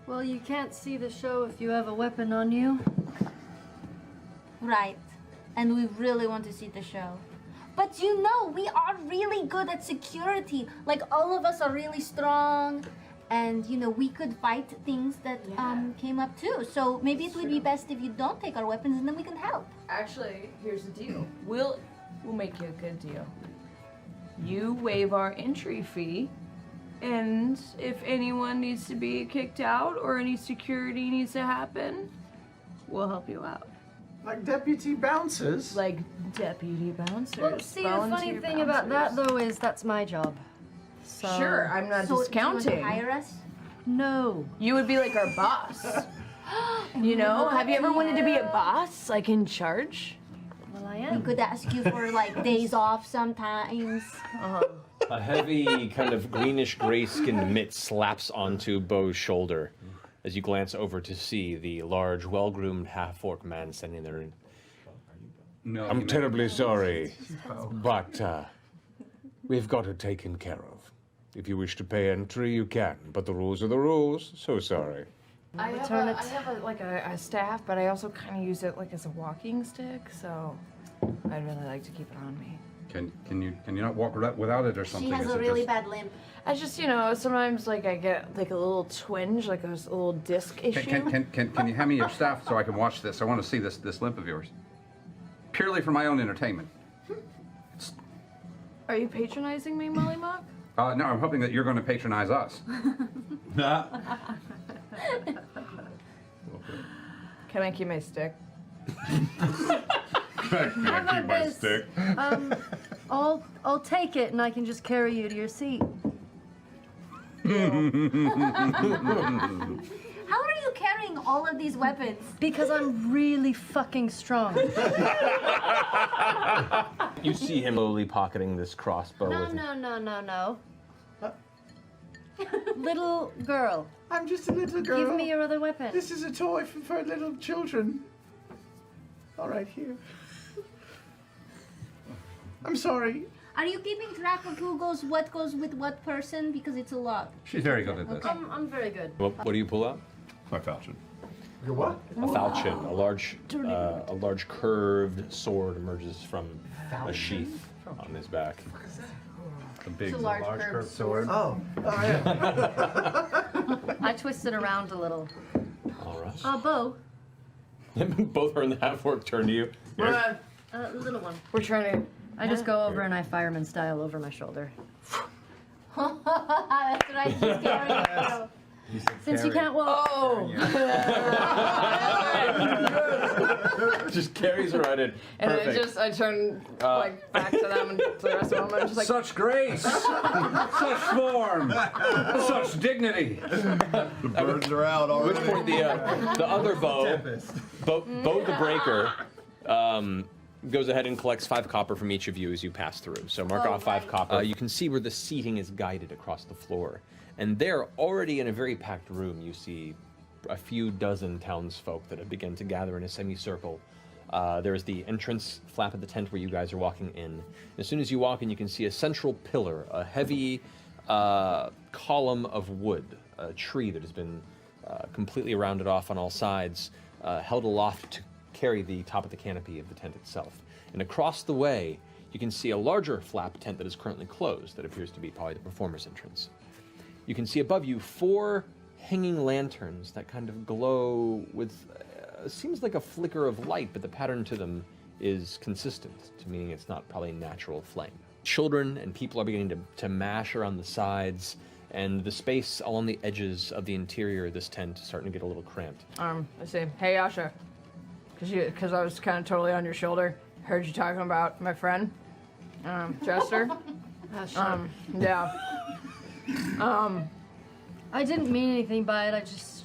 Well, you can't see the show if you have a weapon on you. Right. And we really want to see the show. But we are really good at security. Like, all of us are really strong. And, we could fight things that came up too. So maybe it would be best if you don't take our weapons and then we can help. Actually, here's the deal. We'll make you a good deal. You waive our entry fee, and if anyone needs to be kicked out or any security needs to happen, we'll help you out. Like deputy bouncers? Like deputy bouncers. Well, see, the funny volunteer thing about that, bouncers. though, is that's my job. So... Sure, I'm not So discounting. do you want to hire us? No. You would be like our boss. Have you ever wanted to be a boss, like in charge? Well, I We am. could ask you for like days off sometimes. A heavy, kind of greenish gray-skinned mitt slaps onto Beau's shoulder as you glance over to see the large, well-groomed half-orc man standing there. No, I'm terribly sorry, but we've got it taken care of. If you wish to pay entry, you can, but the rules are the rules. So sorry. I Return it. have a staff, but I also kind of use it like as a walking stick, so I'd really like to keep it on me. Can you not walk without it or something? She has Is a it really just- bad limp. I just, sometimes like I get like a little twinge, like a little disc issue. Can you hand me your staff so I can watch this? I want to see this limp of yours. Purely for my own entertainment. Are you patronizing me, Molly Mock? No, I'm hoping that you're going to patronize us. Can I keep my stick? How about this? I'll take it and I can just carry you to your seat. How are you carrying all of these weapons? Because I'm really fucking strong. You see him slowly pocketing this crossbow. No, with no. Little girl, I'm just a little girl. give me your other weapon. This is a toy for little children. All right, here. I'm sorry. Are you keeping track of what goes with what person? Because it's a lot. She's very good at this. I'm very good. What do you pull out? My falchion. Your what? A falchion, a large curved sword emerges from a sheath on his back. A big, It's a large curved sword. Oh, yeah. I twist it around a little. All right. Bo, Both her and the half-orc turn to you. Yes. little one. We're trying to. I just go over and I fireman style over my shoulder. That's what I just carried. Since you can't walk. Oh! Just carries her right in. And Perfect. I turn like back to them and to the rest of them. I'm just like, Such grace, such form, such dignity. The birds are out At which already. point the other Bo the Breaker, goes ahead and collects 5 copper from each of you as you pass through. So mark off 5 copper. You can see where the seating is guided across the floor. And there, already in a very packed room, you see a few dozen townsfolk that have begun to gather in a semicircle. There's the entrance flap of the tent where you guys are walking in. As soon as you walk in, you can see a central pillar, a heavy column of wood, a tree that has been completely rounded off on all sides, held aloft to carry the top of the canopy of the tent itself. And across the way, you can see a larger flap tent that is currently closed that appears to be probably the performer's entrance. You can see above you 4 hanging lanterns that kind of glow with, seems like a flicker of light, but the pattern to them is consistent, meaning it's not probably natural flame. Children and people are beginning to mash around the sides, and the space along the edges of the interior of this tent is starting to get a little cramped. I say, hey, Yasha, because I was kind of totally on your shoulder. Heard you talking about my friend, Jester. Yeah. I didn't mean anything by it. I just.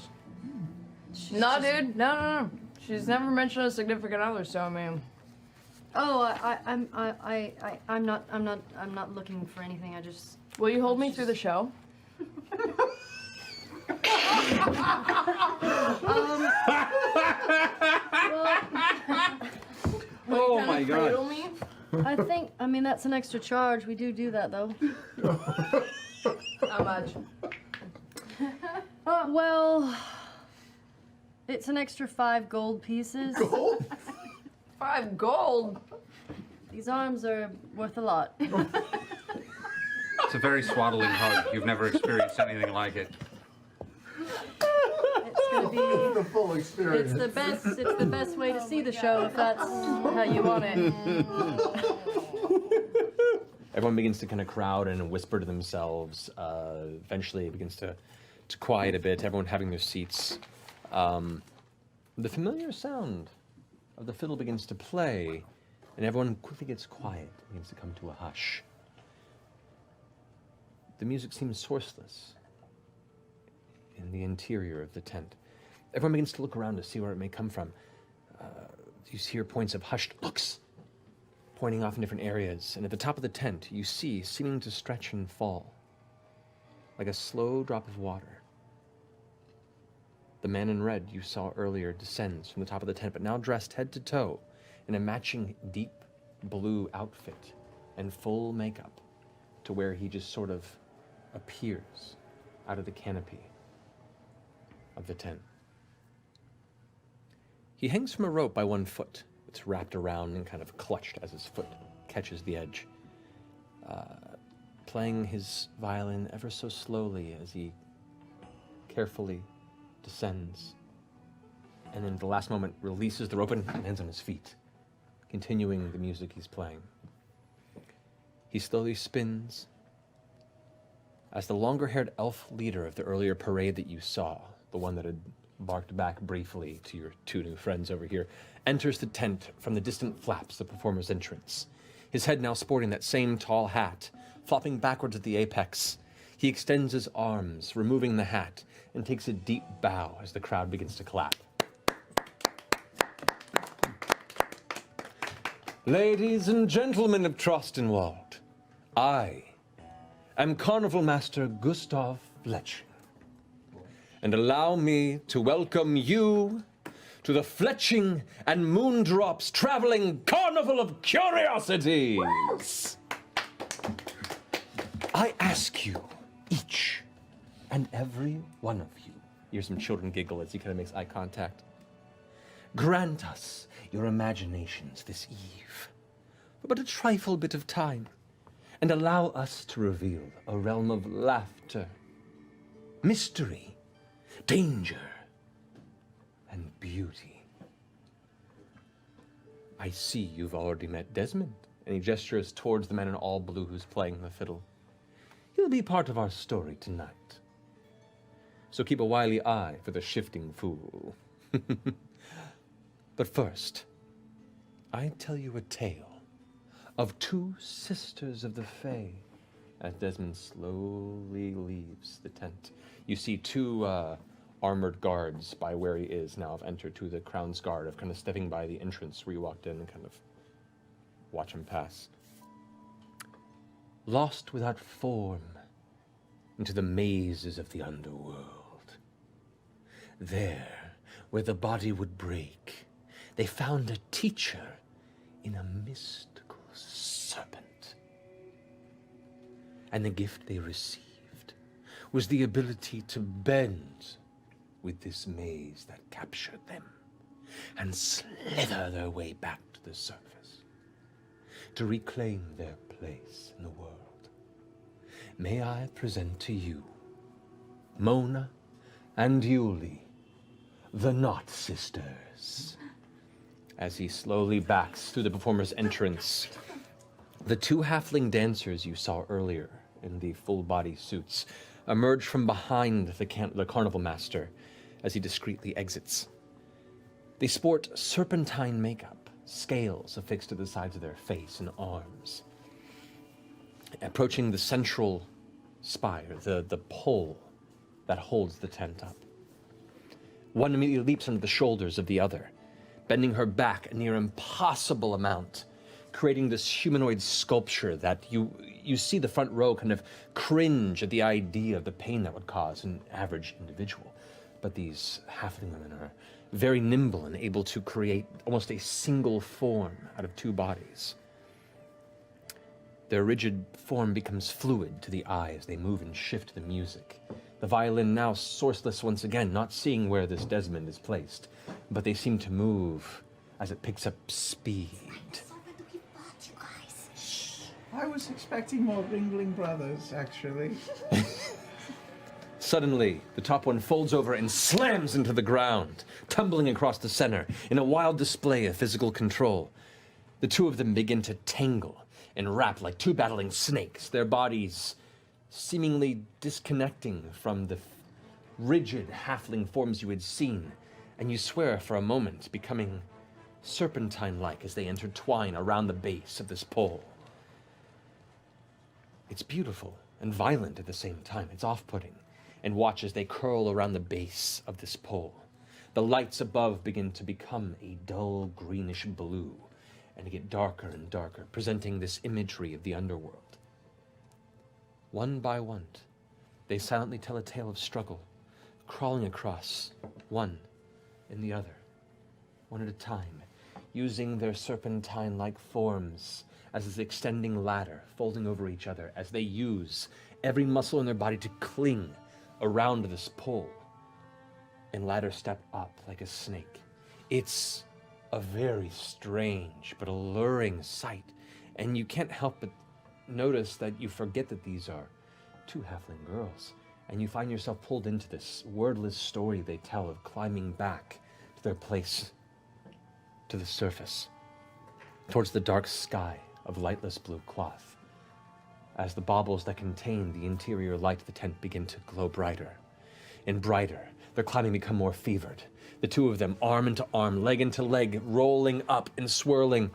Dude. No. She's never mentioned a significant other, so I mean. Oh, I'm not looking for anything. I just. Will you hold me through the show? Oh my God. Cradle me? I mean, that's an extra charge. We do that, though. How much? Well, it's an extra 5 gold pieces. Gold? 5 gold? These arms are worth a lot. It's a very swaddling hug. You've never experienced anything like it. It's gonna be. The full experience. It's the best way to see the show if that's how you want it. Everyone begins to kind of crowd and whisper to themselves. Eventually it begins to quiet a bit, everyone having their seats. The familiar sound of the fiddle begins to play, and everyone quickly gets quiet, begins to come to a hush. The music seems sourceless in the interior of the tent. Everyone begins to look around to see where it may come from. You hear points of hushed looks pointing off in different areas, and at the top of the tent you see, seeming to stretch and fall, like a slow drop of water. The man in red you saw earlier descends from the top of the tent, but now dressed head to toe in a matching deep blue outfit and full makeup, to where he just sort of appears out of the canopy of the tent. He hangs from a rope by one foot. It's wrapped around and kind of clutched as his foot catches the edge, playing his violin ever so slowly as he carefully descends, and then at the last moment releases the rope and lands on his feet, continuing the music he's playing. He slowly spins as the longer-haired elf leader of the earlier parade that you saw, the one that had barked back briefly to your two new friends over here, enters the tent from the distant flaps of the performer's entrance. His head now sporting that same tall hat, flopping backwards at the apex. He extends his arms, removing the hat, and takes a deep bow as the crowd begins to clap. Ladies and gentlemen of Trostenwald, I am Carnival Master Gustav Fletching, and allow me to welcome you to the Fletching and Moondrops Traveling Carnival of Curiosities. I ask you, each and every one of you, hear some children giggle as he kind of makes eye contact, grant us your imaginations this eve for but a trifle bit of time, and allow us to reveal a realm of laughter, mystery, danger, and beauty. I see you've already met Desmond, and he gestures towards the man in all blue who's playing the fiddle. He'll be part of our story tonight. So keep a wily eye for the shifting fool. But first, I tell you a tale of two sisters of the Fae. As Desmond slowly leaves the tent, you see two armored guards by where he is now have entered. To the Crown's Guard of kind of stepping by the entrance where you walked in and kind of watch him pass. Lost without form into the mazes of the underworld. There, where the body would break, they found a teacher in a mystical serpent. And the gift they received was the ability to bend with this maze that captured them and slither their way back to the surface to reclaim their place in the world. May I present to you Mona and Yuli, the Knot Sisters. As he slowly backs through the performer's entrance, the two halfling dancers you saw earlier in the full-body suits emerge from behind the carnival master as he discreetly exits. They sport serpentine makeup, scales affixed to the sides of their face and arms. Approaching the central spire, the pole that holds the tent up. One immediately leaps onto the shoulders of the other, bending her back a near impossible amount, creating this humanoid sculpture that you see the front row kind of cringe at the idea of the pain that would cause an average individual. But these halfling women are very nimble and able to create almost a single form out of two bodies. Their rigid form becomes fluid to the eye as they move and shift the music. The violin now sourceless once again, not seeing where this Desmond is placed, but they seem to move as it picks up speed. I was expecting more Ringling Brothers, actually. Suddenly, the top one folds over and slams into the ground, tumbling across the center in a wild display of physical control. The two of them begin to tangle and wrap like two battling snakes, their bodies seemingly disconnecting from the rigid halfling forms you had seen, and you swear for a moment becoming serpentine-like as they intertwine around the base of this pole. It's beautiful and violent at the same time. It's off-putting. And watch as they curl around the base of this pole. The lights above begin to become a dull greenish blue and get darker and darker, presenting this imagery of the underworld. One by one, they silently tell a tale of struggle, crawling across one and the other, one at a time, using their serpentine-like forms as this extending ladder, folding over each other as they use every muscle in their body to cling around this pole and ladder step up like a snake. It's a very strange but alluring sight and you can't help but notice that you forget that these are two halfling girls, and you find yourself pulled into this wordless story they tell of climbing back to their place, to the surface, towards the dark sky of lightless blue cloth, as the baubles that contain the interior light of the tent begin to glow brighter and brighter. Their climbing become more fevered. The two of them, arm into arm, leg into leg, rolling up and swirling,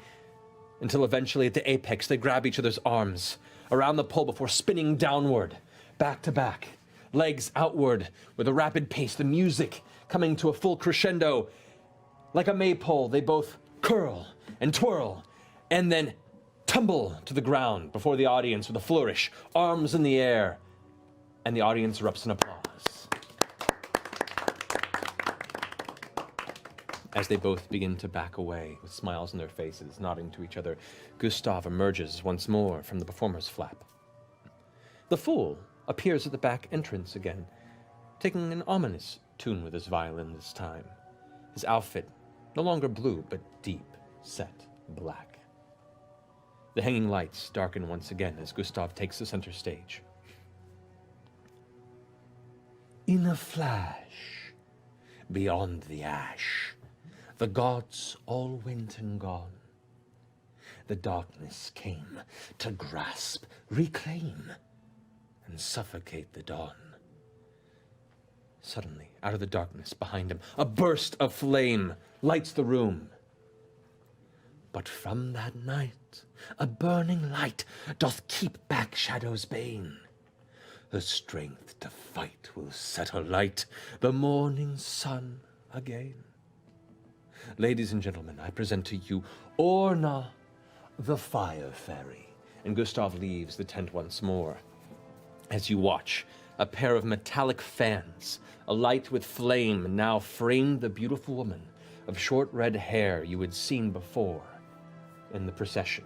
until eventually at the apex they grab each other's arms around the pole before spinning downward, back to back, legs outward with a rapid pace, the music coming to a full crescendo. Like a maypole, they both curl and twirl and then tumble to the ground before the audience with a flourish, arms in the air, and the audience erupts in applause as they both begin to back away with smiles on their faces, nodding to each other. Gustav emerges once more from the performer's flap. The fool appears at the back entrance again, taking an ominous tune with his violin this time. His outfit no longer blue, but deep set black. The hanging lights darken once again as Gustav takes the center stage. In a flash, beyond the ash, the gods all went and gone. The darkness came to grasp, reclaim, and suffocate the dawn. Suddenly, out of the darkness behind him, a burst of flame lights the room. But from that night, a burning light doth keep back shadow's bane. Her strength to fight will set alight the morning sun again. Ladies and gentlemen, I present to you Orna, the Fire Fairy. And Gustav leaves the tent once more. As you watch, a pair of metallic fans, alight with flame, now frame the beautiful woman of short red hair you had seen before in the procession.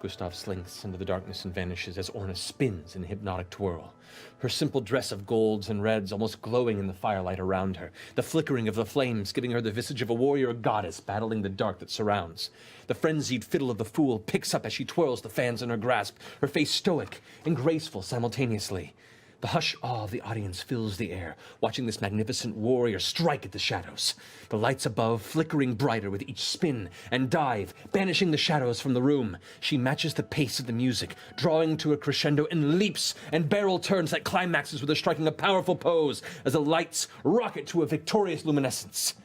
Gustav slinks into the darkness and vanishes as Orna spins in a hypnotic twirl, her simple dress of golds and reds almost glowing in the firelight around her, the flickering of the flames giving her the visage of a warrior goddess battling the dark that surrounds. The frenzied fiddle of the fool picks up as she twirls the fans in her grasp, her face stoic and graceful simultaneously. The hush awe of the audience fills the air, watching this magnificent warrior strike at the shadows. The lights above flickering brighter with each spin and dive, banishing the shadows from the room. She matches the pace of the music, drawing to a crescendo and leaps and barrel turns that climaxes with her striking a powerful pose as the lights rocket to a victorious luminescence.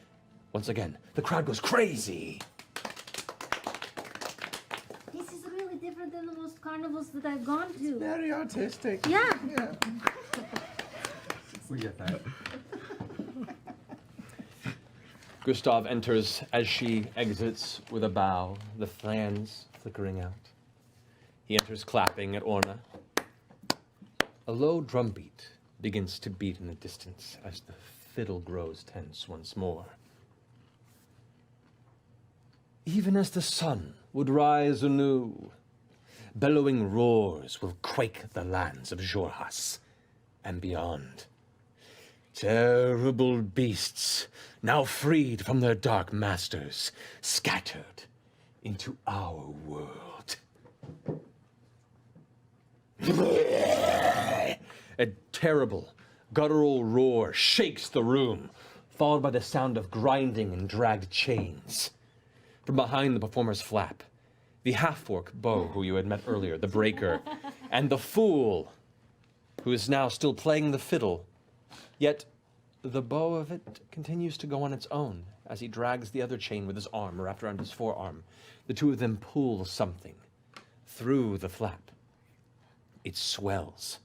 Once again, the crowd goes crazy. This is really different than the most carnivals that I've gone to. Very artistic. Yeah. Yeah. We get that. Gustav enters as she exits with a bow, the fans flickering out. He enters clapping at Orna. A low drumbeat begins to beat in the distance as the fiddle grows tense once more. Even as the sun would rise anew, bellowing roars will quake the lands of Xhorhas and beyond. Terrible beasts, now freed from their dark masters, scattered into our world. A terrible, guttural roar shakes the room, followed by the sound of grinding and dragged chains. From behind the performer's flap, the half-orc Bo, who you had met earlier, the breaker, and the fool, who is now still playing the fiddle, yet the bow of it continues to go on its own as he drags the other chain with his arm wrapped around his forearm. The two of them pull something through the flap. It swells,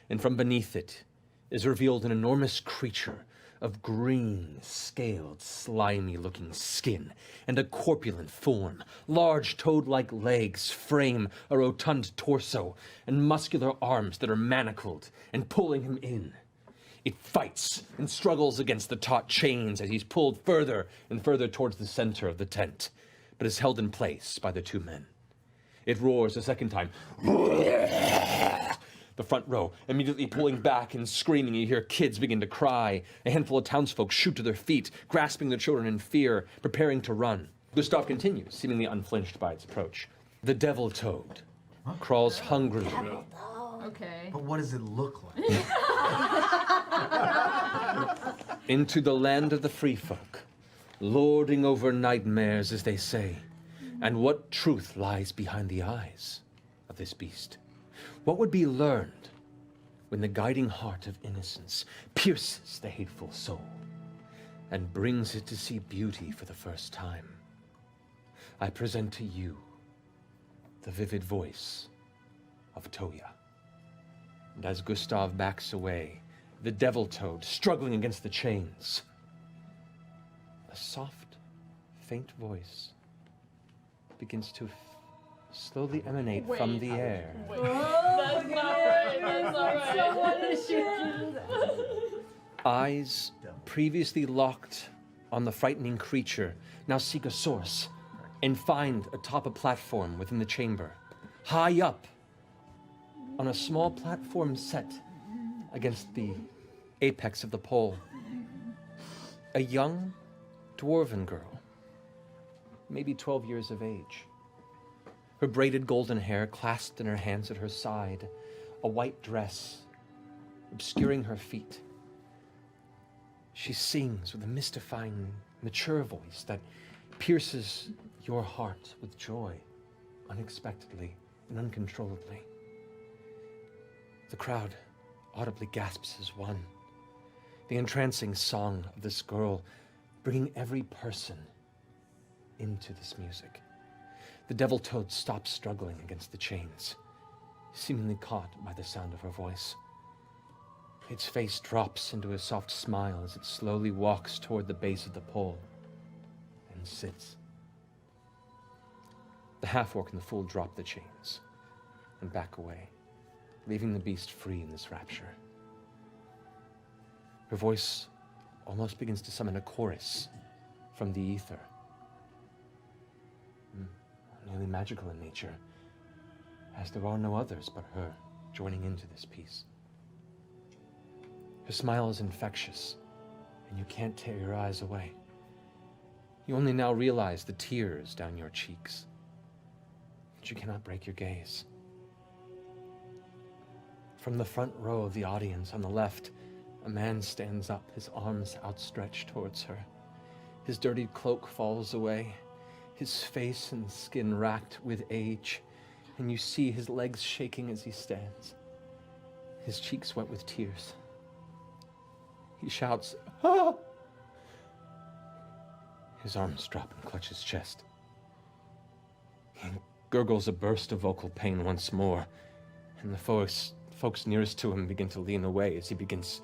and from beneath it is revealed an enormous creature of green, scaled, slimy-looking skin and a corpulent form. Large toad-like legs frame a rotund torso and muscular arms that are manacled and pulling him in. It fights and struggles against the taut chains as he's pulled further and further towards the center of the tent, but is held in place by the two men. It roars a second time. The front row immediately pulling back and screaming. You hear kids begin to cry. A handful of townsfolk shoot to their feet, grasping their children in fear, preparing to run. Gustav continues, seemingly unflinched by its approach. The devil toad crawls hungrily Okay. But what does it look like? into the land of the free folk, lording over nightmares, as they say. And what truth lies behind the eyes of this beast? What would be learned when the guiding heart of innocence pierces the hateful soul and brings it to see beauty for the first time? I present to you the vivid voice of Toya. And as Gustav backs away, the devil toad struggling against the chains, a soft, faint voice begins to slowly emanate from the air. That's not right. That's not right. Eyes previously locked on the frightening creature now seek a source and find atop a platform within the chamber, high up on a small platform set against the apex of the pole. A young dwarven girl, maybe 12 years of age. Her braided golden hair clasped in her hands at her side, a white dress obscuring her feet. She sings with a mystifying, mature voice that pierces your heart with joy, unexpectedly and uncontrollably. The crowd audibly gasps as one. The entrancing song of this girl bringing every person into this music. The devil toad stops struggling against the chains, seemingly caught by the sound of her voice. Its face drops into a soft smile as it slowly walks toward the base of the pole and sits. The half-orc and the fool drop the chains and back away, leaving the beast free in this rapture. Her voice almost begins to summon a chorus from the ether, nearly magical in nature, as there are no others but her joining into this piece. Her smile is infectious, and you can't tear your eyes away. You only now realize the tears down your cheeks, but you cannot break your gaze. From the front row of the audience on the left, a man stands up, his arms outstretched towards her. His dirty cloak falls away, his face and skin racked with age, and you see his legs shaking as he stands, his cheeks wet with tears. He shouts, "Ah!" His arms drop and clutch his chest. He gurgles a burst of vocal pain once more, and the folks nearest to him begin to lean away as he begins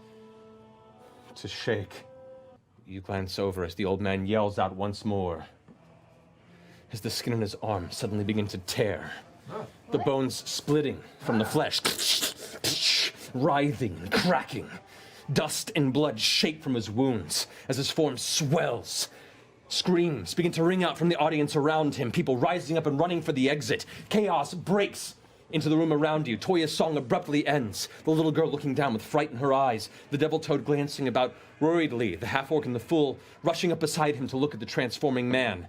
to shake. You glance over as the old man yells out once more, as the skin on his arm suddenly begins to tear, the bones splitting from the flesh, writhing and cracking. Dust and blood shake from his wounds as his form swells. Screams begin to ring out from the audience around him, people rising up and running for the exit. Chaos breaks into the room around you. Toya's song abruptly ends, the little girl looking down with fright in her eyes, the devil toad glancing about worriedly, the half-orc and the fool rushing up beside him to look at the transforming man.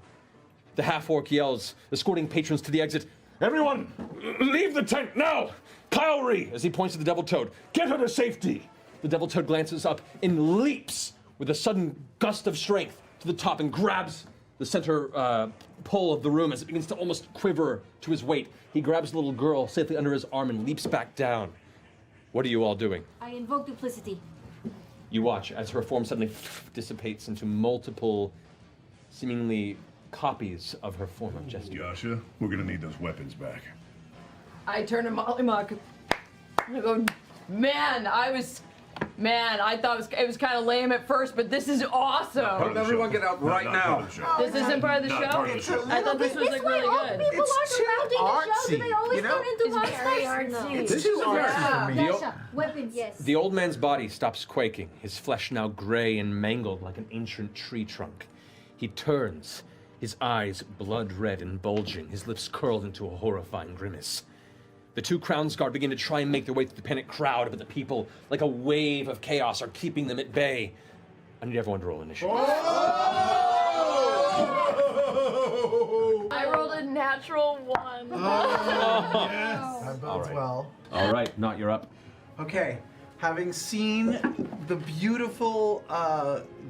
The half-orc yells, escorting patrons to the exit, "Everyone, leave the tent now! Kaori," as he points to the devil toad, "get her to safety!" The devil toad glances up and leaps with a sudden gust of strength to the top and grabs the center pole of the room as it begins to almost quiver to his weight. He grabs the little girl safely under his arm and leaps back down. What are you all doing? I invoke duplicity. You watch as her form suddenly dissipates into multiple, seemingly copies of her form of Jester. Yasha, we're gonna need those weapons back. I turn to Mollymauk. I go, I thought it was kind of lame at first, but this is awesome. Everyone get out right now. This isn't part of the Not show? part of the show. I thought this was like really good. It's People are too surrounding the show. Do they artsy, always you know? turn into It's very monsters? artsy. It's too artsy for me. Yasha, weapons, yes. The old man's body stops quaking, his flesh now gray and mangled like an ancient tree trunk. He turns, his eyes blood red and bulging, his lips curled into a horrifying grimace. The two Crownsguard begin to try and make their way through the panicked crowd, but the people, like a wave of chaos, are keeping them at bay. I need everyone to roll initiative. natural 1. That bodes well. All right, Not, you're up. Okay, having seen the beautiful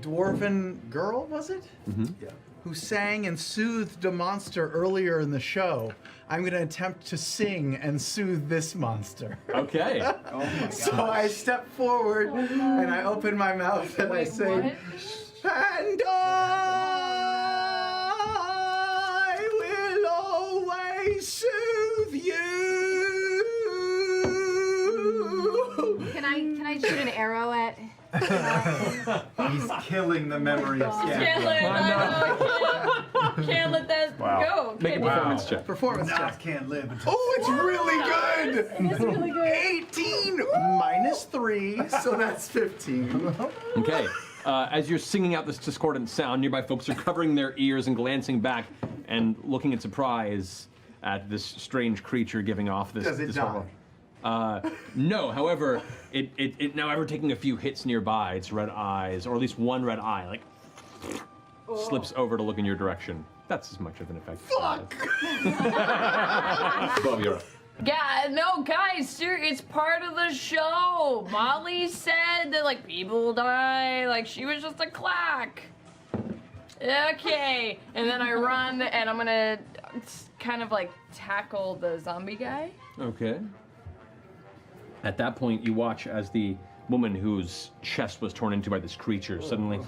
dwarven girl, was it? Yeah. Who sang and soothed a monster earlier in the show, I'm going to attempt to sing and soothe this monster. Okay. So I step forward and I open my mouth and I say, and I will always soothe you. Can I shoot an arrow at? He's killing the memory of Can't let that go. Make a performance check. Performance check. Knots can't live until. Oh, it's really good! It's really good. 18 minus 3, so that's 15. Okay. As you're singing out this discordant sound, nearby folks are covering their ears and glancing back and looking in surprise at this strange creature giving off this. Does it this die? horrible- No, however, it now ever taking a few hits nearby, its red eyes, or at least one red eye, like slips over to look in your direction. That's as much of an effect. Fuck! Bob, you're up. Yeah, no, guys, it's part of the show. Molly said that, like, people die, like, she was just a clack. Okay, and then I run, and I'm gonna kind of, like, tackle the zombie guy. Okay. At that point, you watch as the woman whose chest was torn into by this creature suddenly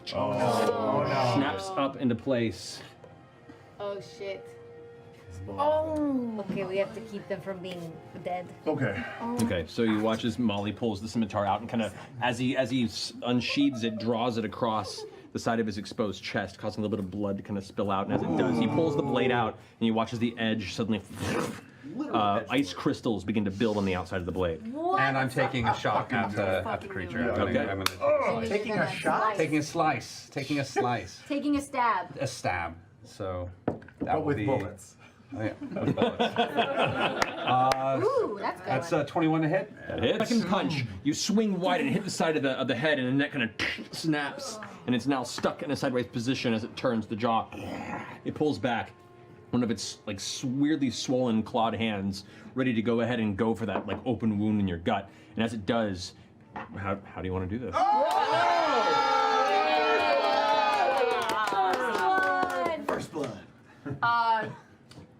snaps up into place. Oh shit. Oh. Okay, we have to keep them from being dead. Okay. Okay, so you watch as Molly pulls the scimitar out and kind of, as he unsheathes it, draws it across the side of his exposed chest, causing a little bit of blood to kind of spill out. And as it does, he pulls the blade out, and you watch as the edge suddenly, ice crystals begin to build on the outside of the blade. And I'm taking a shot at the creature. Okay. I'm gonna Taking a shot? taking a slice. Taking a slice. Taking a stab. A stab. So that But will with be, bullets. Oh, yeah, with bullets. Ooh, that's good. That's 21 to hit. That hits. Second punch, you swing wide and hit the side of the head, and the neck kind of snaps, and it's now stuck in a sideways position as it turns the jaw. It pulls back. One of its like weirdly swollen clawed hands, ready to go ahead and go for that like open wound in your gut. And as it does, how do you want to do this? First blood.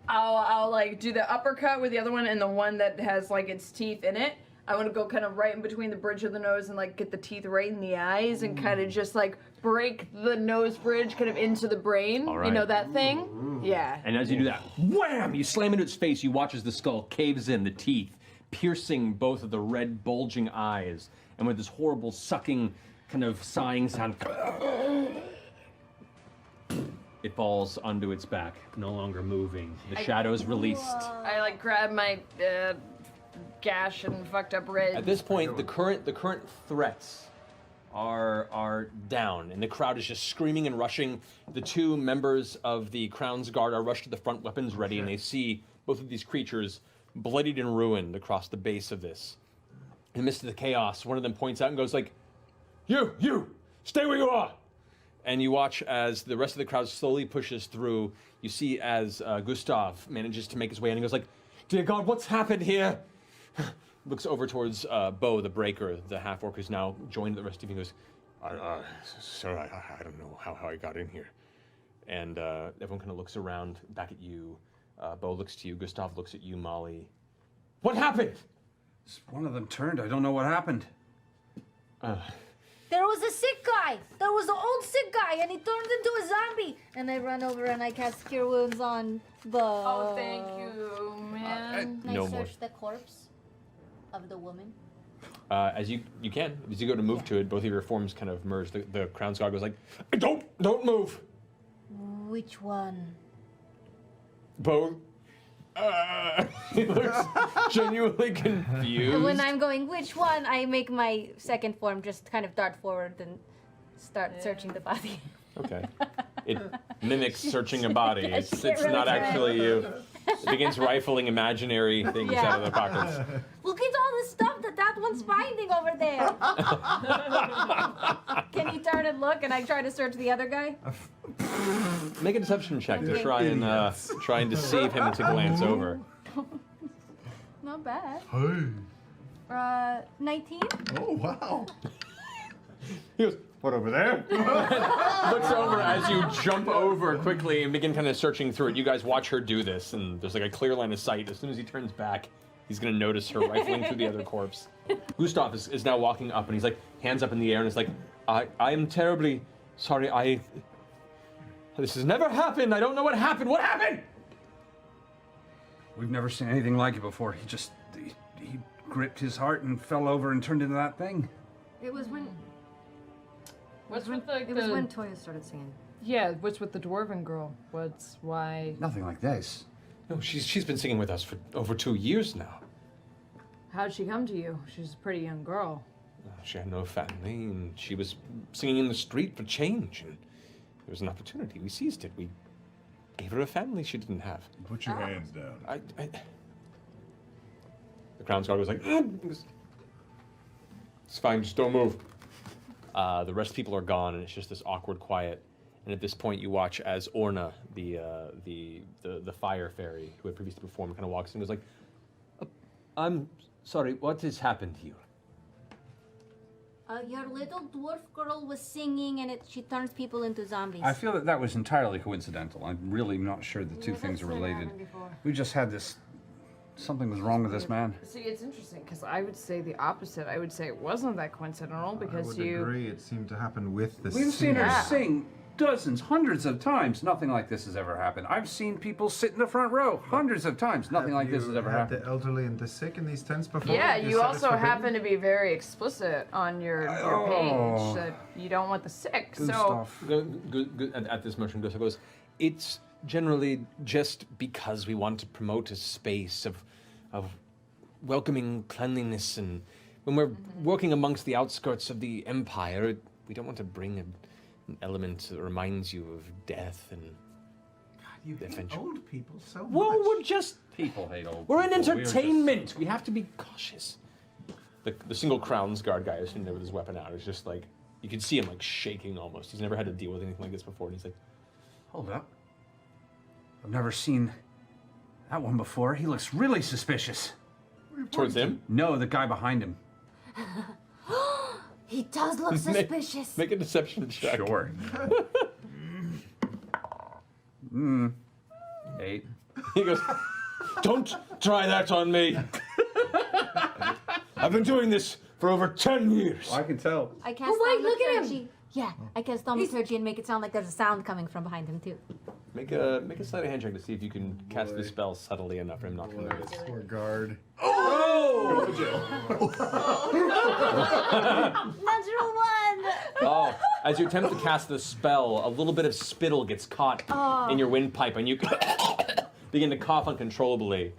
I'll like do the uppercut with the other one and the one that has like its teeth in it. I want to go kind of right in between the bridge of the nose and like get the teeth right in the eyes and kind of just like break the nose bridge kind of into the brain. All right. You know that thing? Yeah. And as you do that, wham! You slam into its face. You watch as the skull caves in, the teeth piercing both of the red, bulging eyes, and with this horrible sucking, kind of sighing sound, it falls onto its back, no longer moving. The shadows released. I like grab my gash and fucked up ribs. At this point, the current threats are down, and the crowd is just screaming and rushing. The two members of the Crown's Guard are rushed to the front, weapons ready, and they see both of these creatures bloodied and ruined across the base of this. In the midst of the chaos, one of them points out and goes like, You! Stay where you are! And you watch as the rest of the crowd slowly pushes through. You see as Gustav manages to make his way in and goes like, Dear God, what's happened here? Looks over towards Bo, the breaker, the half-orc who's now joined the rest of you, and goes, Sir, I don't know how I got in here. and everyone kind of looks around back at you. Bo looks to you, Gustav looks at you, Molly. What happened? One of them turned. I don't know what happened. There was a sick guy. There was an old sick guy, and he turned into a zombie. And I run over and I cast Cure Wounds on Bo. Oh, thank you, man. Can I No more. search the corpse of the woman? As you can. As you go to move to it, both of your forms kind of merge. The Crown's Guard goes like, Don't move! Which one? Bo. He looks genuinely confused. And when I'm going, which one? I make my second form just kind of dart forward and start searching the body. Okay. It mimics searching a body. Yeah, It's shit really not bad. actually you. It begins rifling imaginary things out of the pockets. Look at all the stuff that that one's finding over there? Can you turn and look? And I try to search the other guy. Make a deception check to try and try and deceive him to glance over. Not bad. Hey. 19. Oh, wow. He goes, what over there? Looks over as you jump over quickly and begin kind of searching through it. You guys watch her do this, and there's like a clear line of sight. As soon as he turns back, he's going to notice her rifling through the other corpse. Gustav is now walking up, and he's like, hands up in the air, and it's like, I am terribly sorry. This has never happened. I don't know what happened. What happened? We've never seen anything like it before. He gripped his heart and fell over and turned into that thing. It was when. What's with the? It was when Toya started singing. Yeah, what's with the dwarven girl? Why? Nothing like this. No, she's been singing with us for over 2 years now. How'd she come to you? She's a pretty young girl. She had no family, and she was singing in the street for change, and there was an opportunity. We seized it. We gave her a family she didn't have. Put your hands down. The Crown's guard was like, it's fine, just don't move. The rest of the people are gone, and it's just this awkward quiet. And at this point, you watch as Orna, the fire fairy who had previously performed, kind of walks in and goes like, I'm sorry, what has happened here? Your little dwarf girl was singing, and she turns people into zombies. I feel that was entirely coincidental. I'm really not sure the two things are related. We just had this. Something was wrong with this man. See, it's interesting because I would say the opposite. I would say it wasn't that coincidental because I would agree. It seemed to happen with the We've seen her Yeah. sing dozens, hundreds of times. Nothing like this has ever happened. I've seen people sit in the front row hundreds of times. Nothing like this has ever happened. The elderly and the sick in these tents before. Yeah, You you said it's also forbidden? happen to be very explicit on your page that you don't want the sick. Good So stuff. At this motion, Gustav goes, it's generally just because we want to promote a space of welcoming cleanliness, and when we're working amongst the outskirts of the Empire, we don't want to bring an element that reminds you of death and You hate adventure. old people so much. Well, we're just People hate old we're in people. We're just- entertainment. We have to be cautious. The single Crown's guard guy is sitting there with his weapon out. It's just like you can see him like shaking almost. He's never had to deal with anything like this before, and he's like, Hold up. I've never seen that one before. He looks really suspicious. towards him. No, the guy behind him. He does look suspicious. Make a deception check. Sure. 8. He goes, don't try that on me. I've been doing this for over 10 years. I can tell. I cast wait, look at him. thaumaturgy. Yeah, I cast thaumaturgy and make it sound like there's a sound coming from behind him too. Make a sleight of hand check to see if you can cast the spell subtly enough for him not to notice. Poor guard. Natural one. Oh, as you attempt to cast the spell, a little bit of spittle gets caught in your windpipe, and you begin to cough uncontrollably.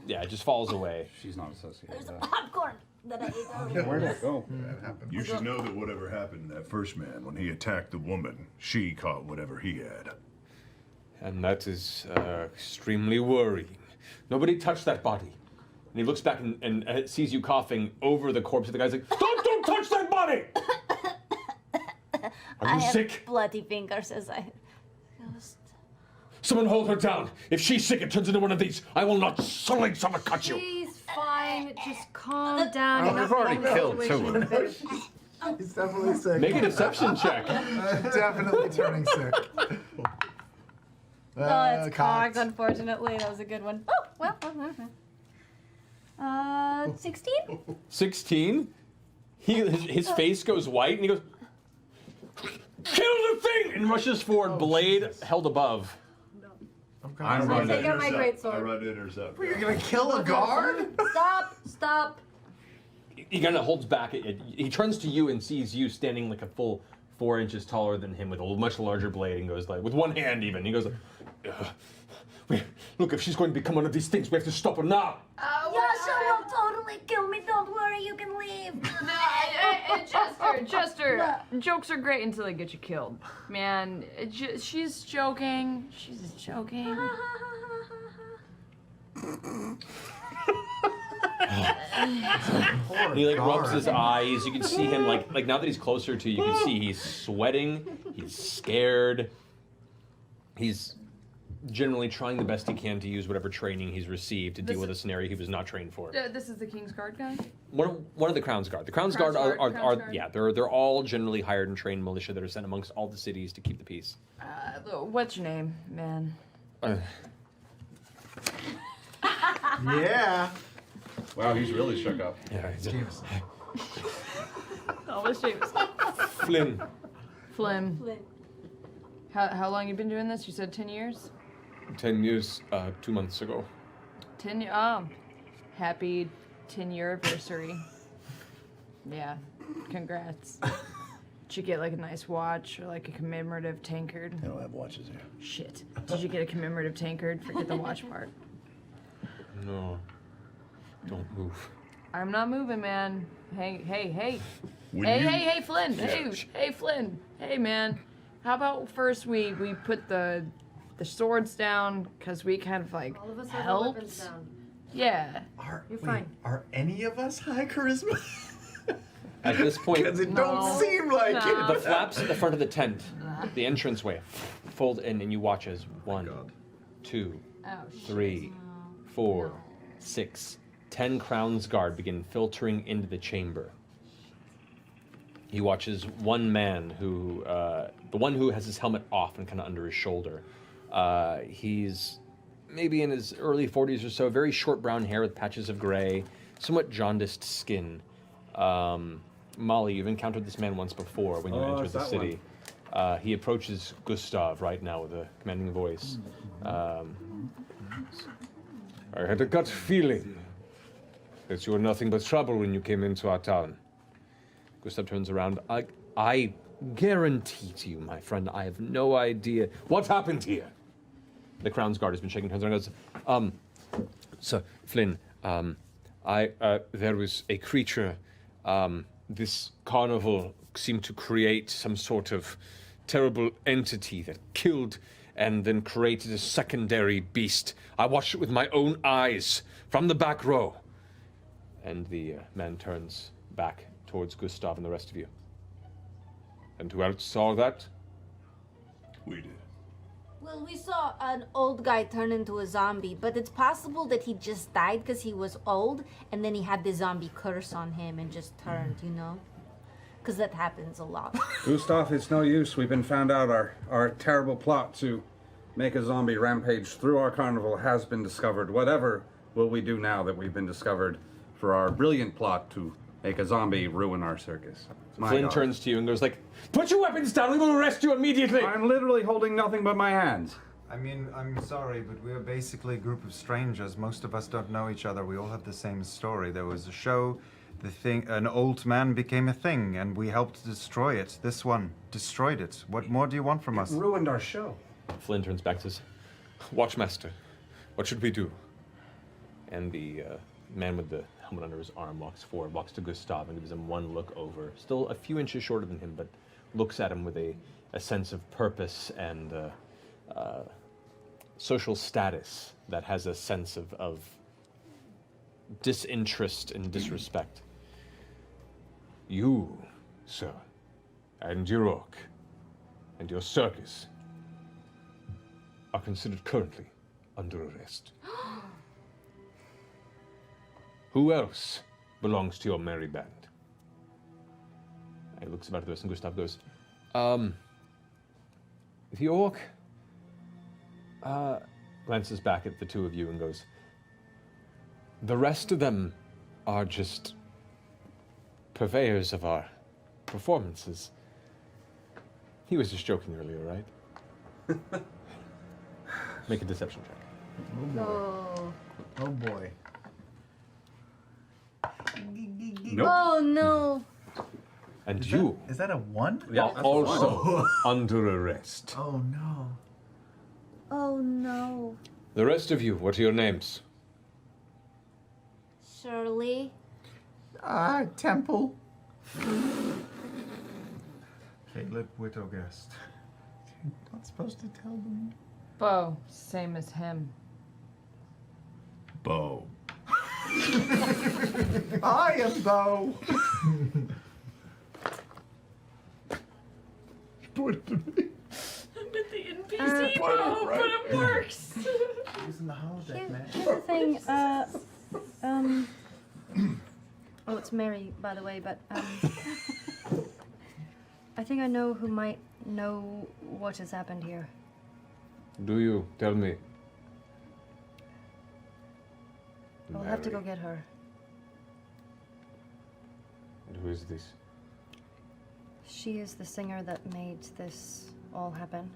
It just falls away. She's not associated There's with a that. popcorn that I ate earlier. Where'd that go? You should know that whatever happened to that first man, when he attacked the woman, she caught whatever he had. And that is extremely worrying. Nobody touched that body. And he looks back and sees you coughing over the corpse of the guy. He's like, don't touch that body! Are you I sick? have bloody fingers as I ghost. Someone hold her down. If she's sick, it turns into one of these. I will not sully cut you. She's fine. Just calm down. Oh, You're we've not already making killed the two situation of them. He's definitely sick. Make a deception check. Definitely turning sick. Oh, it's cocked, unfortunately. That was a good one. Oh, well. 16? 16. His face goes white and he goes, kill the thing! And rushes forward, blade held above. I'm I running. take out my great I sword. run to intercept. You're gonna kill a guard? Stop. He kind of holds back. He turns to you and sees you standing like a full 4 inches taller than him with a much larger blade and goes like, with one hand even. He goes like, look, if she's going to become one of these things, we have to stop her now. Yasha will totally kill me. Don't worry, you can leave. Chester, jokes are great until they get you killed. Man, she's joking. She's joking. He like rubs his eyes. You can see him like now that he's closer to you, you can see he's sweating. He's scared. He's generally trying the best he can to use whatever training he's received to deal with a scenario he was not trained for. This is the King's Guard guy? One of the Crown's Guard. The Crown's Guard are yeah, they're all generally hired and trained militia that are sent amongst all the cities to keep the peace. What's your name, man? Yeah. Wow, he's really shook up. Yeah, Oh, what's James? Flynn. Flynn. How long you been doing this? You said 10 years? 10 years, 2 months ago. 10 years. Happy 10-year anniversary. Yeah, congrats. Did you get like a nice watch or like a commemorative tankard? They don't have watches here. Shit. Did you get a commemorative tankard? Forget the watch part. No. Don't move. I'm not moving, man. Hey. Hey, Flynn. Hey, Flynn. Hey, man. How about first we put the swords down because we kind of like All of us have our helped. weapons down. Yeah. You're fine. Are any of us high charisma? At this point, Because it don't seem like it. the flaps at the front of the tent, the entranceway, fold in, and you watch as 1, 2, Oh, shit. 3, 4, 6, 10 Crown's Guard begin filtering into the chamber. He watches one man who, the one who has his helmet off and kind of under his shoulder. He's maybe in his early 40s or so, very short brown hair with patches of gray, somewhat jaundiced skin. Molly, you've encountered this man once before when you entered the city. He approaches Gustav right now with a commanding voice. I had a gut feeling that you were nothing but trouble when you came into our town. Gustav turns around. I guarantee to you, my friend, I have no idea. What happened here? The Crown's Guard has been shaking, turns around and goes, Sir Flynn, there was a creature, this carnival seemed to create some sort of terrible entity that killed and then created a secondary beast. I watched it with my own eyes from the back row. And the man turns back towards Gustav and the rest of you. And who else saw that? We did. Well, we saw an old guy turn into a zombie, but it's possible that he just died because he was old, and then he had the zombie curse on him and just turned, you know? Because that happens a lot. Gustav, it's no use. We've been found out. Our terrible plot to make a zombie rampage through our carnival has been discovered. Whatever will we do now that we've been discovered for our brilliant plot to make a zombie ruin our circus? Flynn turns to you and goes like, put your weapons down, we will arrest you immediately! I'm literally holding nothing but my hands. I mean, I'm sorry, but we are basically a group of strangers. Most of us don't know each other. We all have the same story. There was a show, an old man became a thing, and we helped destroy it. This one destroyed it. What more do you want from us? It ruined our show. Flynn turns back to us. Watchmaster, what should we do? And the man with the helmet under his arm walks forward, walks to Gustav and gives him one look over. Still a few inches shorter than him, but looks at him with a sense of purpose and social status that has a sense of disinterest and disrespect. You, sir, and your orc, and your circus are considered currently under arrest. Who else belongs to your merry band? He looks about at this and Gustav goes, the orc, glances back at the two of you and goes, the rest of them are just purveyors of our performances. He was just joking earlier, right? Make a deception check. Oh. Oh boy. Nope. Oh no. And you Is that a 1? Yeah, are also Under arrest. Oh no. Oh no. The rest of you, what are your names? Shirley. Temple. Caleb Widowguest. You're not supposed to tell them. Bo, same as him. Bo. I am Bo. Pointed to me. With the NPC, Bo, but it works. Using the holodeck, man. Here's the thing, oh, it's Mary, by the way, but, I think I know who might know what has happened here. Do you? Tell me. I'll have to go Mary. get her. And who is this? She is the singer that made this all happen.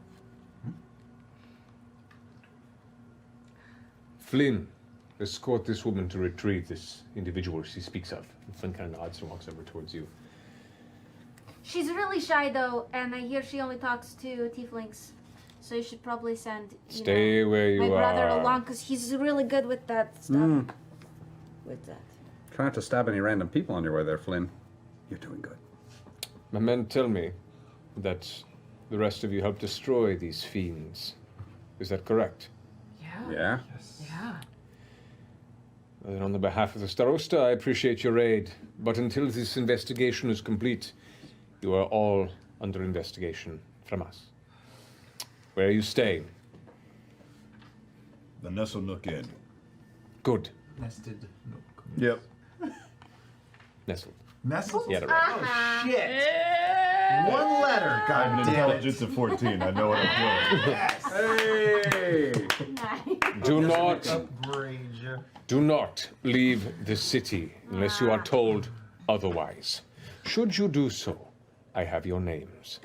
Flynn, escort this woman to retrieve this individual she speaks of. And Flynn kind of nods and walks over towards you. She's really shy though, and I hear she only talks to tieflings. So you should probably send Stay where you my brother are. along, because he's really good with that stuff. With that. Try not to stab any random people on your way there, Flynn. You're doing good. My men tell me that the rest of you helped destroy these fiends. Is that correct? Yeah? Yeah. Then on the behalf of the Starosta, I appreciate your aid. But until this investigation is complete, you are all under investigation from us. Where are you staying? The Nestle Nook Inn. Good. Nested nook. Yep. Nestled. Nestle? Yeah, right. Oh, shit. One letter, I have god an damn it. intelligence of 14. I know what I'm doing. Hey! Do not, Upgrade you. do not leave the city unless you are told otherwise. Should you do so, I have your names,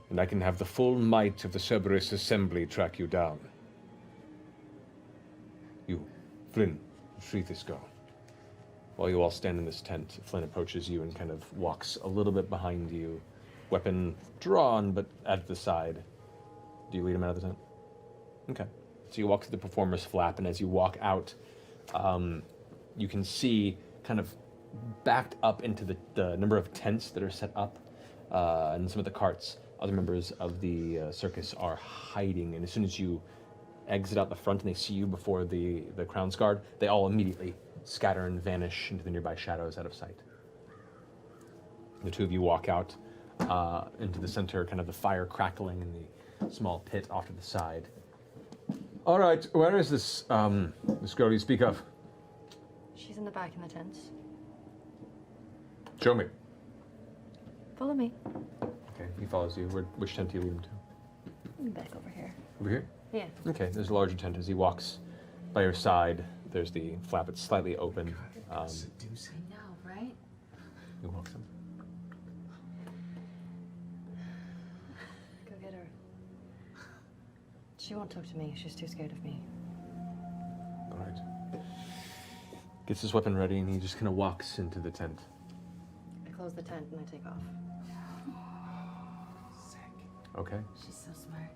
and I can have the full might of the Cerberus Assembly track you down. You, Flynn, retrieve this girl. While you all stand in this tent, Flynn approaches you and kind of walks a little bit behind you, weapon drawn, but at the side. Do you lead him out of the tent? Okay. So you walk to the performer's flap, and as you walk out, you can see kind of backed up into the number of tents that are set up, and some of the carts. Other members of the circus are hiding, and as soon as you exit out the front and they see you before the Crown's Guard, they all immediately scatter and vanish into the nearby shadows out of sight. The two of you walk out into the center, kind of the fire crackling in the small pit off to the side. All right, where is this this girl you speak of? She's in the back in the tent. Show me. Follow me. Okay, he follows you. Which tent do you lead him to? Back over here. Over here? Yeah. Okay, there's a larger tent. As he walks by your side, there's the flap. It's slightly open. Seducing. I know, right? He walks in. Go get her. She won't talk to me. She's too scared of me. All right. Gets his weapon ready, and he just kind of walks into the tent. I close the tent and I take off. Okay. She's so smart.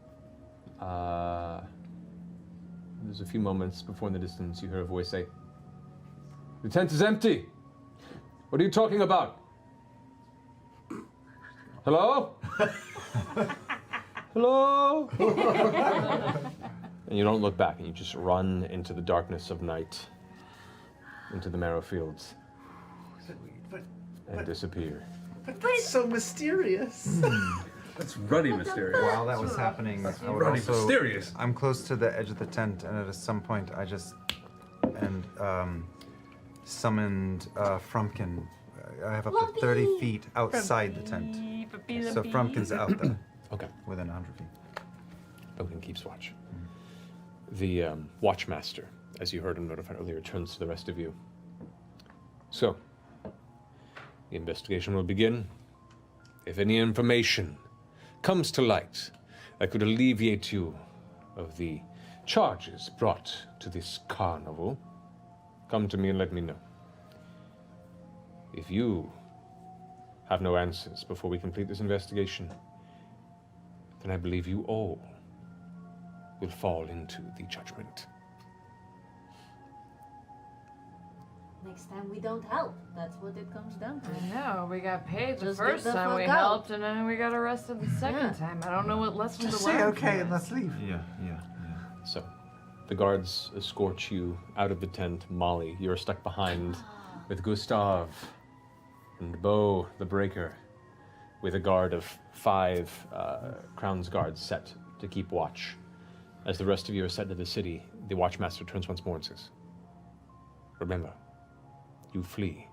There's a few moments before in the distance you hear a voice say, "The tent is empty. What are you talking about? Hello? Hello?" And you don't look back, and you just run into the darkness of night, into the marrow fields, and disappear. But that's so mysterious. That's ruddy mysterious. While that was happening, I would Ruddy also, mysterious. I'm close to the edge of the tent, and at some point I just summoned Frumpkin. I have up to 30 feet outside the tent. So Frumpkin's out there. Okay. Within 100 feet. Frumpkin keeps watch. The Watchmaster, as you heard him notified earlier, turns to the rest of you. So, the investigation will begin. If any information comes to light that could alleviate you of the charges brought to this carnival, come to me and let me know. If you have no answers before we complete this investigation, then I believe you all will fall into the judgment. Next time we don't help. That's what it comes down to. I know, we got paid the Just first get the time we fuck out. helped, and then we got arrested the second Yeah. time. I don't know what lesson Just to say learn. okay from and this. let's leave. Yeah. So, The guards escort you out of the tent. Molly, you're stuck behind with Gustav and Bo the Breaker, with a guard of 5 Crown's guards set to keep watch. As the rest of you are set to the city, the Watchmaster turns once more and says, "Remember, you flee.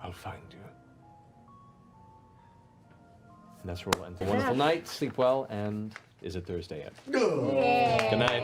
I'll find you." And that's where we'll end the wonderful night. Sleep well, and is it Thursday yet? Good night.